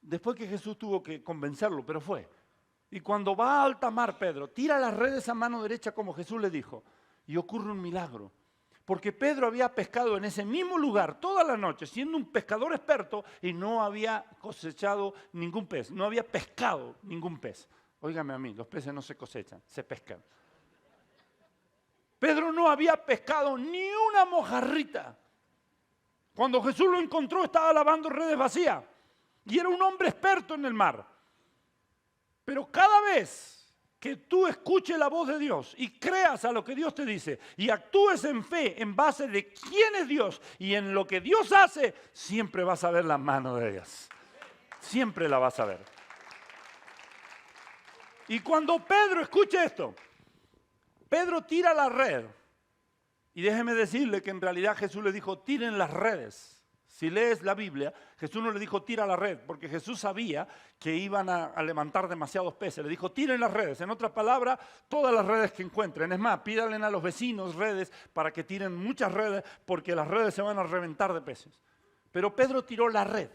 Después que Jesús tuvo que convencerlo, pero fue. Y cuando va a alta mar, Pedro tira las redes a mano derecha como Jesús le dijo. Y ocurre un milagro. Porque Pedro había pescado en ese mismo lugar toda la noche, siendo un pescador experto, y no había cosechado ningún pez, no había pescado ningún pez. Óigame a mí, los peces no se cosechan, se pescan. Pedro no había pescado ni una mojarrita. Cuando Jesús lo encontró, estaba lavando redes vacías. Y era un hombre experto en el mar. Pero cada vez que tú escuches la voz de Dios y creas a lo que Dios te dice y actúes en fe en base de quién es Dios y en lo que Dios hace, siempre vas a ver la mano de Dios. Siempre la vas a ver. Y cuando Pedro, escuche esto, Pedro tira la red. Y déjeme decirle que en realidad Jesús le dijo, tiren las redes. Si lees la Biblia, Jesús no le dijo tira la red, porque Jesús sabía que iban a levantar demasiados peces. Le dijo tiren las redes. En otras palabras, todas las redes que encuentren. Es más, pídanle a los vecinos redes para que tiren muchas redes, porque las redes se van a reventar de peces. Pero Pedro tiró la red.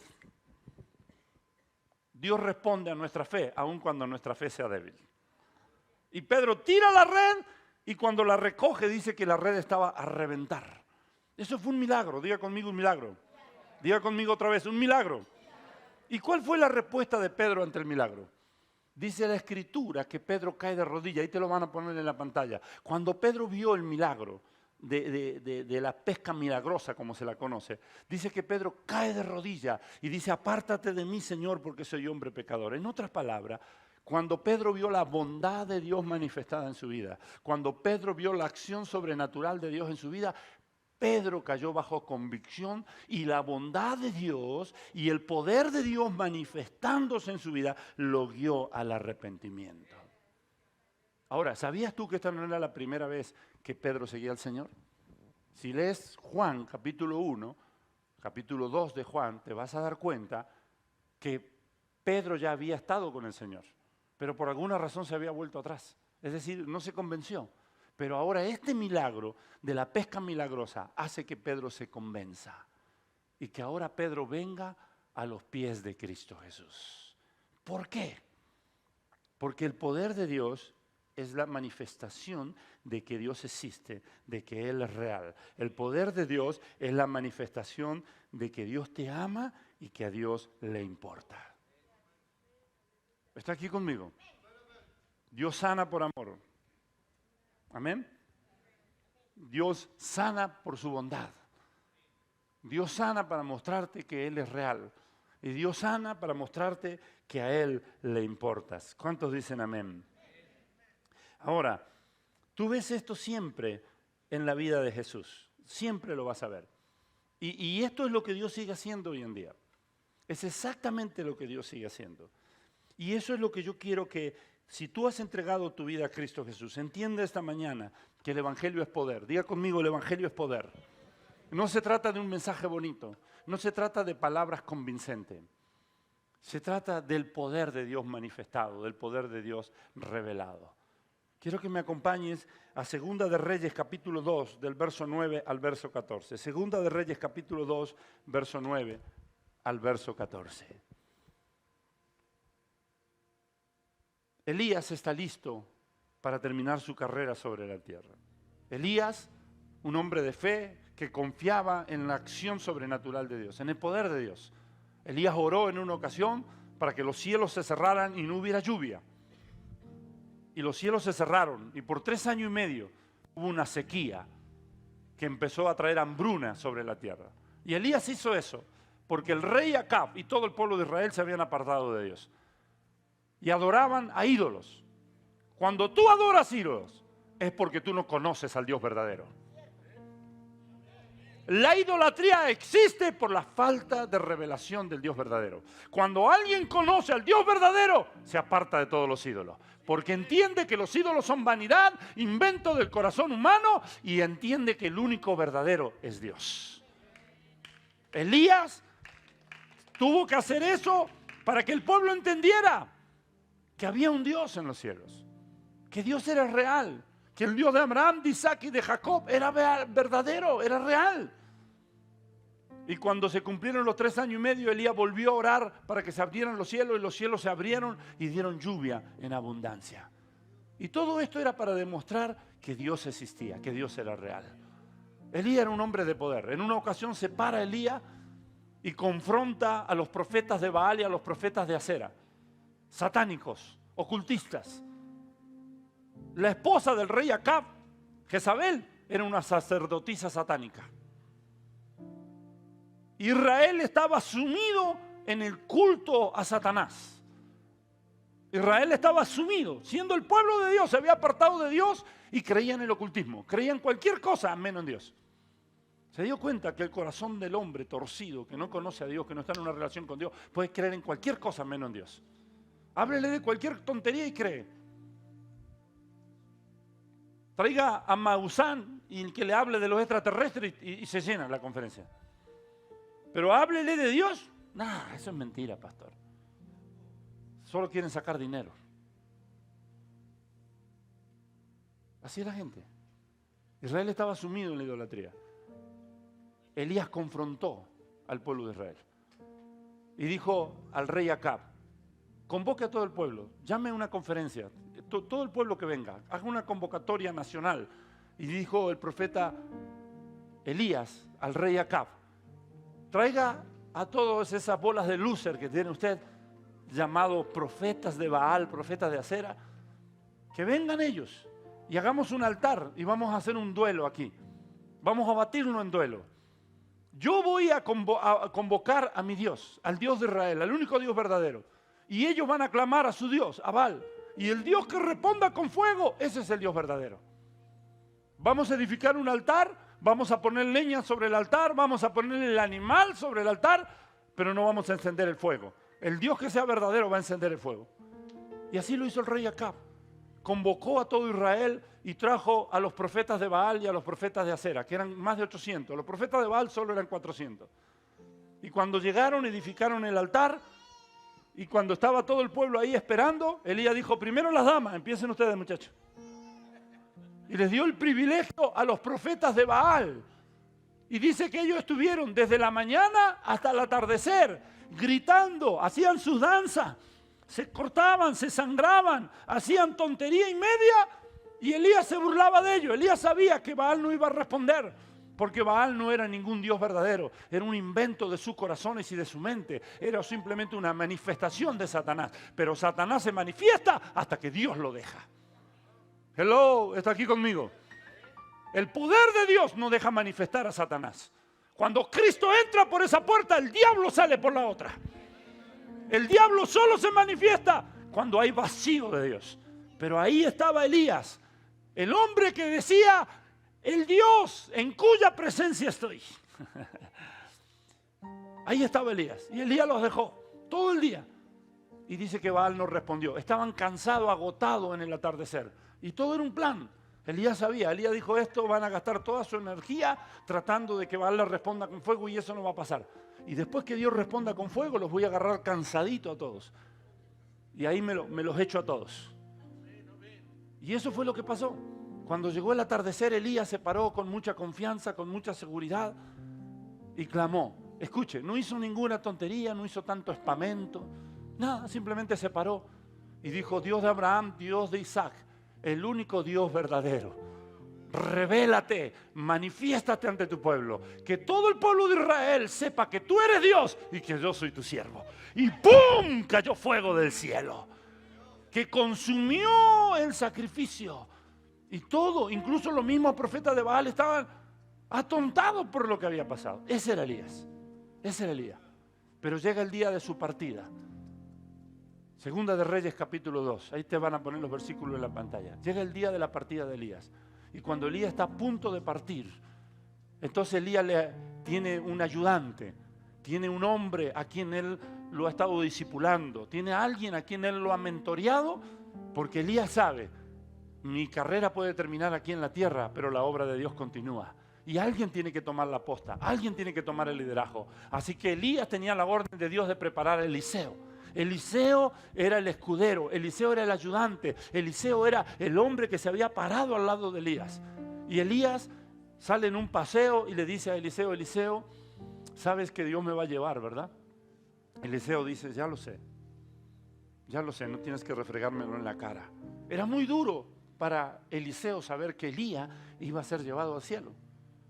Dios responde a nuestra fe, aun cuando nuestra fe sea débil. Y Pedro tira la red y cuando la recoge dice que la red estaba a reventar. Eso fue un milagro. Diga conmigo un milagro. Diga conmigo otra vez, un milagro. ¿Y cuál fue la respuesta de Pedro ante el milagro? Dice la Escritura que Pedro cae de rodillas. Ahí te lo van a poner en la pantalla. Cuando Pedro vio el milagro de la pesca milagrosa, como se la conoce, dice que Pedro cae de rodillas y dice, apártate de mí, Señor, porque soy hombre pecador. En otras palabras, cuando Pedro vio la bondad de Dios manifestada en su vida, cuando Pedro vio la acción sobrenatural de Dios en su vida, Pedro cayó bajo convicción y la bondad de Dios y el poder de Dios manifestándose en su vida lo guió al arrepentimiento. Ahora, ¿sabías tú que esta no era la primera vez que Pedro seguía al Señor? Si lees Juan capítulo 1, capítulo 2 de Juan, te vas a dar cuenta que Pedro ya había estado con el Señor, pero por alguna razón se había vuelto atrás. Es decir, no se convenció. Pero ahora este milagro de la pesca milagrosa hace que Pedro se convenza y que ahora Pedro venga a los pies de Cristo Jesús. ¿Por qué? Porque el poder de Dios es la manifestación de que Dios existe, de que Él es real. El poder de Dios es la manifestación de que Dios te ama y que a Dios le importa. ¿Está aquí conmigo? Dios sana por amor. Amén. Dios sana por su bondad. Dios sana para mostrarte que Él es real. Y Dios sana para mostrarte que a Él le importas. ¿Cuántos dicen amén? Ahora, tú ves esto siempre en la vida de Jesús. Siempre lo vas a ver. Y esto es lo que Dios sigue haciendo hoy en día. Es exactamente lo que Dios sigue haciendo. Y eso es lo que yo quiero que, si tú has entregado tu vida a Cristo Jesús, entiende esta mañana que el Evangelio es poder. Diga conmigo, el Evangelio es poder. No se trata de un mensaje bonito, no se trata de palabras convincentes. Se trata del poder de Dios manifestado, del poder de Dios revelado. Quiero que me acompañes a Segunda de Reyes capítulo 2, del verso 9 al verso 14. Segunda de Reyes capítulo 2, verso 9 al verso 14. Elías está listo para terminar su carrera sobre la tierra. Elías, un hombre de fe que confiaba en la acción sobrenatural de Dios, en el poder de Dios. Elías oró en una ocasión para que los cielos se cerraran y no hubiera lluvia. Y los cielos se cerraron y por 3 años y medio hubo una sequía que empezó a traer hambruna sobre la tierra. Y Elías hizo eso porque el rey Acab y todo el pueblo de Israel se habían apartado de Dios. Y adoraban a ídolos. Cuando tú adoras ídolos, es porque tú no conoces al Dios verdadero. La idolatría existe por la falta de revelación del Dios verdadero. Cuando alguien conoce al Dios verdadero, se aparta de todos los ídolos. Porque entiende que los ídolos son vanidad, invento del corazón humano, y entiende que el único verdadero es Dios. Elías tuvo que hacer eso para que el pueblo entendiera que había un Dios en los cielos, que Dios era real, que el Dios de Abraham, de Isaac y de Jacob era verdadero, era real. Y cuando se cumplieron los 3 años y medio, Elías volvió a orar para que se abrieran los cielos y los cielos se abrieron y dieron lluvia en abundancia. Y todo esto era para demostrar que Dios existía, que Dios era real. Elías era un hombre de poder. En una ocasión se para Elías y confronta a los profetas de Baal y a los profetas de Acera. Satánicos, ocultistas. La esposa del rey Acab, Jezabel, era una sacerdotisa satánica. Israel estaba sumido en el culto a Satanás. Israel estaba sumido, siendo el pueblo de Dios, se había apartado de Dios y creía en el ocultismo, creía en cualquier cosa menos en Dios. Se dio cuenta que el corazón del hombre torcido, que no conoce a Dios, que no está en una relación con Dios, puede creer en cualquier cosa menos en Dios. Háblele de cualquier tontería y cree. Traiga a Maussan y que le hable de los extraterrestres y se llena la conferencia. Pero háblele de Dios. Nah, eso es mentira, pastor. Solo quieren sacar dinero. Así es la gente. Israel estaba sumido en la idolatría. Elías confrontó al pueblo de Israel y dijo al rey Acab: convoque a todo el pueblo, llame a una conferencia, todo el pueblo que venga, haga una convocatoria nacional. Y dijo el profeta Elías al rey Acab: traiga a todas esas bolas de lúcer que tiene usted, llamados profetas de Baal, profetas de Acera, que vengan ellos y hagamos un altar y vamos a hacer un duelo aquí. Vamos a batirlo en duelo. Yo voy a convocar a mi Dios, al Dios de Israel, al único Dios verdadero. Y ellos van a clamar a su Dios, a Baal. Y el Dios que responda con fuego, ese es el Dios verdadero. Vamos a edificar un altar, vamos a poner leña sobre el altar, vamos a poner el animal sobre el altar, pero no vamos a encender el fuego. El Dios que sea verdadero va a encender el fuego. Y así lo hizo el rey Acab. Convocó a todo Israel y trajo a los profetas de Baal y a los profetas de Acera, que eran más de 800. Los profetas de Baal solo eran 400. Y cuando llegaron, edificaron el altar. Y cuando estaba todo el pueblo ahí esperando, Elías dijo: primero las damas, empiecen ustedes, muchachos. Y les dio el privilegio a los profetas de Baal. Y dice que ellos estuvieron desde la mañana hasta el atardecer, gritando, hacían sus danzas, se cortaban, se sangraban, hacían tontería y media, y Elías se burlaba de ellos. Elías sabía que Baal no iba a responder, porque Baal no era ningún Dios verdadero, era un invento de sus corazones y de su mente, era simplemente una manifestación de Satanás. Pero Satanás se manifiesta hasta que Dios lo deja. Hello, ¿está aquí conmigo? El poder de Dios no deja manifestar a Satanás. Cuando Cristo entra por esa puerta, el diablo sale por la otra. El diablo solo se manifiesta cuando hay vacío de Dios. Pero ahí estaba Elías, el hombre que decía: el Dios en cuya presencia estoy. Ahí estaba Elías. Y Elías los dejó todo el día. Y dice que Baal no respondió. Estaban cansados, agotados en el atardecer. Y todo era un plan. Elías sabía. Elías dijo: esto van a gastar toda su energía tratando de que Baal les responda con fuego, y eso no va a pasar. Y después que Dios responda con fuego, los voy a agarrar cansadito a todos. Y ahí me los echo a todos. Y eso fue lo que pasó. Cuando llegó el atardecer, Elías se paró con mucha confianza, con mucha seguridad y clamó. Escuche, no hizo ninguna tontería, no hizo tanto espamento, nada, simplemente se paró y dijo: Dios de Abraham, Dios de Isaac, el único Dios verdadero, revélate, manifiéstate ante tu pueblo, que todo el pueblo de Israel sepa que tú eres Dios y que yo soy tu siervo. Y ¡pum!, cayó fuego del cielo que consumió el sacrificio. Y todo, incluso los mismos profetas de Baal estaban atontados por lo que había pasado. Ese era Elías, ese era Elías. Pero llega el día de su partida. Segunda de Reyes capítulo 2, ahí te van a poner los versículos en la pantalla. Llega el día de la partida de Elías. Y cuando Elías está a punto de partir, entonces Elías tiene un ayudante, tiene un hombre a quien él lo ha estado discipulando, tiene a alguien a quien él lo ha mentoreado, porque Elías sabe: mi carrera puede terminar aquí en la tierra, pero la obra de Dios continúa. Y alguien tiene que tomar la posta, alguien tiene que tomar el liderazgo. Así que Elías tenía la orden de Dios de preparar a Eliseo. Eliseo era el escudero, Eliseo era el ayudante, Eliseo era el hombre que se había parado al lado de Elías. Y Elías sale en un paseo y le dice a Eliseo: Eliseo, sabes que Dios me va a llevar, ¿verdad? Eliseo dice: ya lo sé, no tienes que refregármelo en la cara. Era muy duro para Eliseo saber que Elías iba a ser llevado al cielo.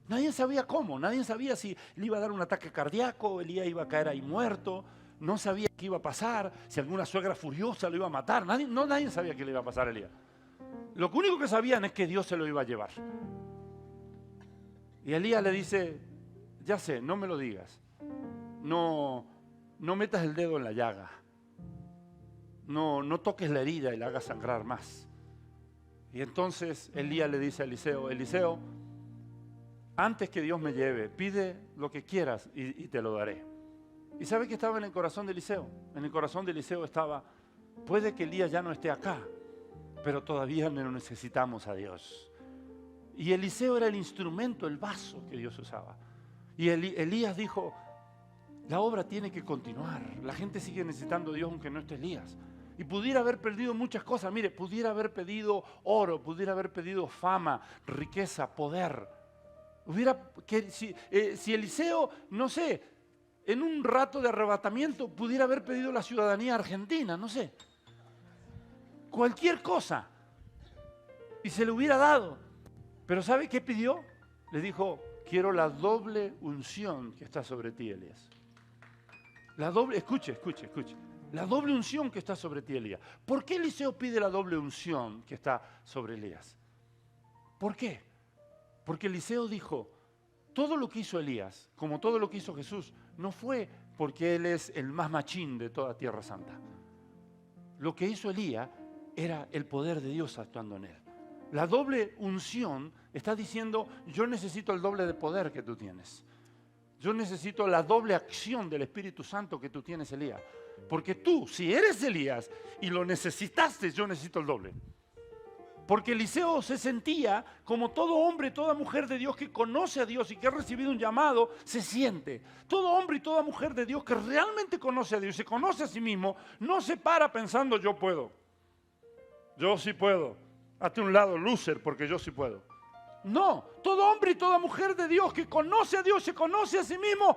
Nadie sabía cómo, nadie sabía si le iba a dar un ataque cardíaco, Elías iba a caer ahí muerto, no sabía qué iba a pasar, si alguna suegra furiosa lo iba a matar, nadie sabía qué le iba a pasar a Elías. Lo único que sabían es que Dios se lo iba a llevar. Y Elías le dice: ya sé, no me lo digas, no metas el dedo en la llaga. no toques la herida y la hagas sangrar más. Y entonces Elías le dice a Eliseo, Eliseo, antes que Dios me lleve, pide lo que quieras y te lo daré. ¿Y sabe qué estaba en el corazón de Eliseo? En el corazón de Eliseo estaba, puede que Elías ya no esté acá, pero todavía no necesitamos a Dios. Y Eliseo era el instrumento, el vaso que Dios usaba. Y Elías dijo, la obra tiene que continuar. La gente sigue necesitando a Dios aunque no esté Elías. Y pudiera haber perdido muchas cosas. Mire, pudiera haber pedido oro, pudiera haber pedido fama, riqueza, poder. Si Eliseo, no sé, en un rato de arrebatamiento pudiera haber pedido la ciudadanía argentina, no sé. Cualquier cosa. Y se le hubiera dado. Pero ¿sabe qué pidió? Le dijo, quiero la doble unción que está sobre ti, Elías. La doble, escuche. La doble unción que está sobre ti, Elías. ¿Por qué Eliseo pide la doble unción que está sobre Elías? ¿Por qué? Porque Eliseo dijo, todo lo que hizo Elías, como todo lo que hizo Jesús, no fue porque él es el más machín de toda Tierra Santa. Lo que hizo Elías era el poder de Dios actuando en él. La doble unción está diciendo, yo necesito el doble de poder que tú tienes. Yo necesito la doble acción del Espíritu Santo que tú tienes, Elías. Porque tú, si eres Elías y lo necesitaste, yo necesito el doble. Porque Eliseo se sentía como todo hombre, toda mujer de Dios que conoce a Dios y que ha recibido un llamado, se siente. Todo hombre y toda mujer de Dios que realmente conoce a Dios y se conoce a sí mismo, no se para pensando yo puedo. Yo sí puedo. Hazte un lado, loser, porque yo sí puedo. No, todo hombre y toda mujer de Dios que conoce a Dios, se conoce a sí mismo,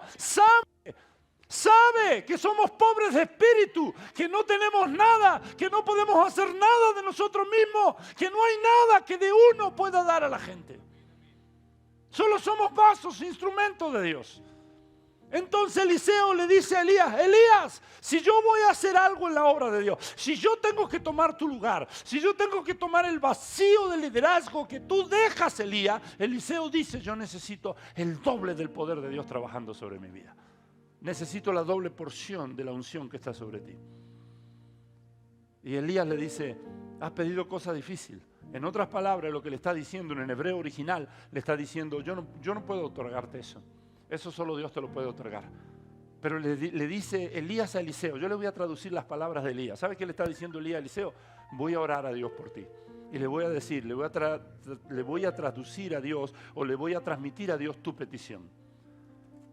sabe que somos pobres de espíritu, que no tenemos nada, que no podemos hacer nada de nosotros mismos, que no hay nada que de uno pueda dar a la gente. Solo somos vasos, instrumentos de Dios. Entonces Eliseo le dice a Elías, Elías, si yo voy a hacer algo en la obra de Dios, si yo tengo que tomar tu lugar, si yo tengo que tomar el vacío de liderazgo que tú dejas, Elías, Eliseo dice, yo necesito el doble del poder de Dios trabajando sobre mi vida. Necesito la doble porción de la unción que está sobre ti. Y Elías le dice, has pedido cosa difícil. En otras palabras, lo que le está diciendo en el hebreo original, le está diciendo, yo no puedo otorgarte eso. Eso solo Dios te lo puede otorgar. Pero le dice Elías a Eliseo, yo le voy a traducir las palabras de Elías. ¿Sabe qué le está diciendo Elías a Eliseo? Voy a orar a Dios por ti. Y le voy a decir, le voy a traducir a Dios o le voy a transmitir a Dios tu petición.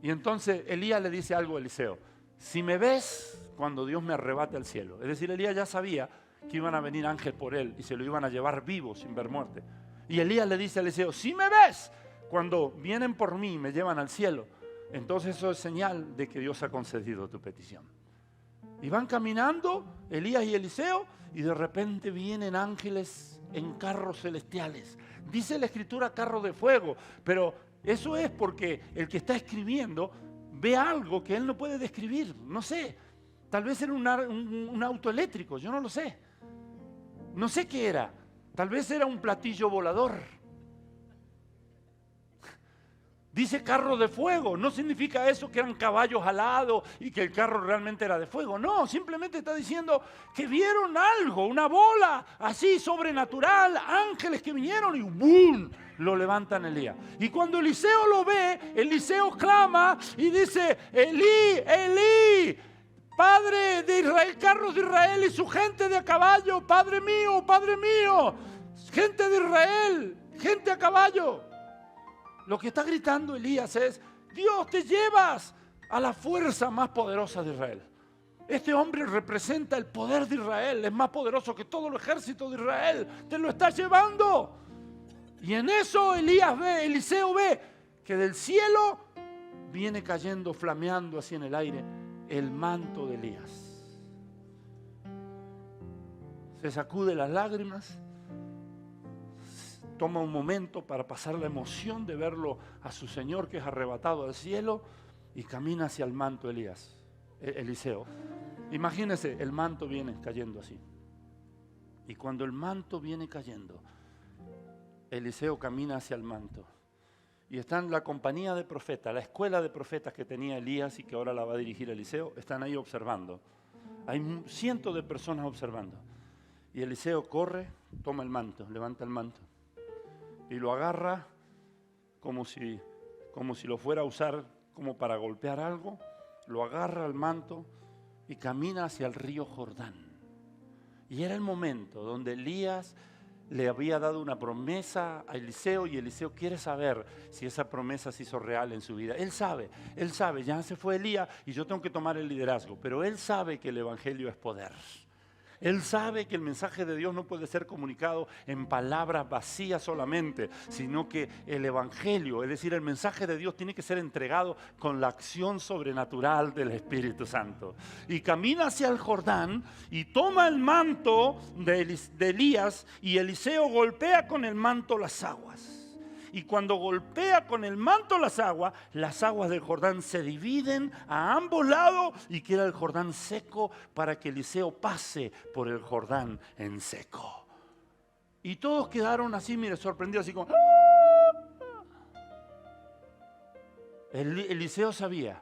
Y entonces Elías le dice algo a Eliseo. Si me ves cuando Dios me arrebate al cielo. Es decir, Elías ya sabía que iban a venir ángeles por él y se lo iban a llevar vivo sin ver muerte. Y Elías le dice a Eliseo, si me ves cuando vienen por mí y me llevan al cielo, entonces eso es señal de que Dios ha concedido tu petición. Y van caminando Elías y Eliseo y de repente vienen ángeles en carros celestiales. Dice la escritura carro de fuego, pero eso es porque el que está escribiendo ve algo que él no puede describir. No sé, tal vez era un auto eléctrico, yo no lo sé. No sé qué era, tal vez era un platillo volador. Dice carro de fuego, no significa eso que eran caballos alados y que el carro realmente era de fuego. No, simplemente está diciendo que vieron algo, una bola así sobrenatural, ángeles que vinieron y ¡boom! Lo levantan Elías. Y cuando Eliseo lo ve, Eliseo clama y dice, Elí, Elí, Padre de Israel, carros de Israel y su gente de a caballo, Padre mío, gente de Israel, gente a caballo. Lo que está gritando Elías es, Dios, te llevas a la fuerza más poderosa de Israel. Este hombre representa el poder de Israel, es más poderoso que todo el ejército de Israel, te lo está llevando. Y en eso Eliseo ve que del cielo viene cayendo, flameando así en el aire, el manto de Elías. Se sacude las lágrimas. Toma un momento para pasar la emoción de verlo a su Señor que es arrebatado al cielo y camina hacia el manto Eliseo. Imagínense, el manto viene cayendo así. Y cuando el manto viene cayendo, Eliseo camina hacia el manto. Y están la compañía de profetas, la escuela de profetas que tenía Elías y que ahora la va a dirigir Eliseo, están ahí observando Hay cientos de personas observando. Y Eliseo corre, toma el manto, levanta el manto y lo agarra como si lo fuera a usar como para golpear algo. Lo agarra al manto y camina hacia el río Jordán. Y era el momento donde Elías le había dado una promesa a Eliseo y Eliseo quiere saber si esa promesa se hizo real en su vida. Él sabe, ya se fue Elías y yo tengo que tomar el liderazgo, pero él sabe que el evangelio es poder. Él sabe que el mensaje de Dios no puede ser comunicado en palabras vacías solamente, sino que el evangelio, es decir, el mensaje de Dios tiene que ser entregado con la acción sobrenatural del Espíritu Santo. Y camina hacia el Jordán y toma el manto de Elías y Eliseo golpea con el manto las aguas. Y cuando golpea con el manto las aguas del Jordán se dividen a ambos lados y queda el Jordán seco para que Eliseo pase por el Jordán en seco. Y todos quedaron así, mire, sorprendidos, así como... Eliseo sabía,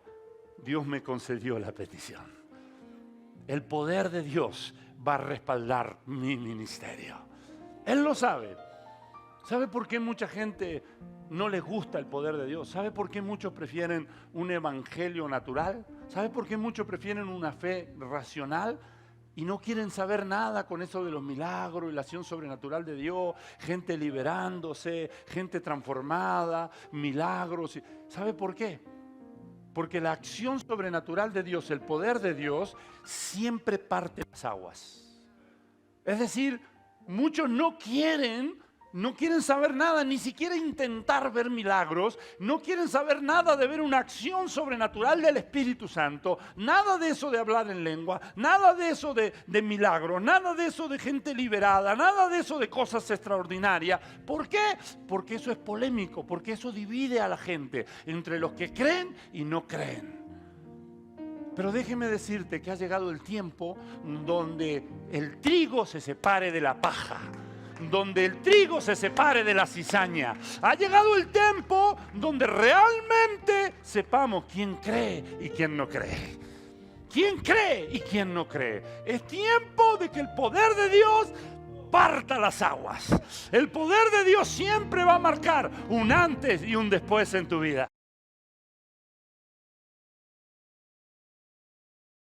Dios me concedió la petición. El poder de Dios va a respaldar mi ministerio. Él lo sabe. ¿Sabe por qué mucha gente no les gusta el poder de Dios? ¿Sabe por qué muchos prefieren un evangelio natural? ¿Sabe por qué muchos prefieren una fe racional? Y no quieren saber nada con eso de los milagros y la acción sobrenatural de Dios, gente liberándose, gente transformada, milagros. ¿Sabe por qué? Porque la acción sobrenatural de Dios, el poder de Dios, siempre parte las aguas. Es decir, muchos no quieren saber nada, ni siquiera intentar ver milagros, no quieren saber nada de ver una acción sobrenatural del Espíritu Santo, nada de eso de hablar en lengua, nada de eso de milagros, nada de eso de gente liberada, nada de eso de cosas extraordinarias. ¿Por qué? Porque eso es polémico, porque eso divide a la gente entre los que creen y no creen. Pero déjeme decirte que ha llegado el tiempo donde el trigo se separe de la paja, donde el trigo se separe de la cizaña. Ha llegado el tiempo donde realmente sepamos quién cree y quién no cree. ¿Quién cree y quién no cree? Es tiempo de que el poder de Dios parta las aguas. El poder de Dios siempre va a marcar un antes y un después en tu vida.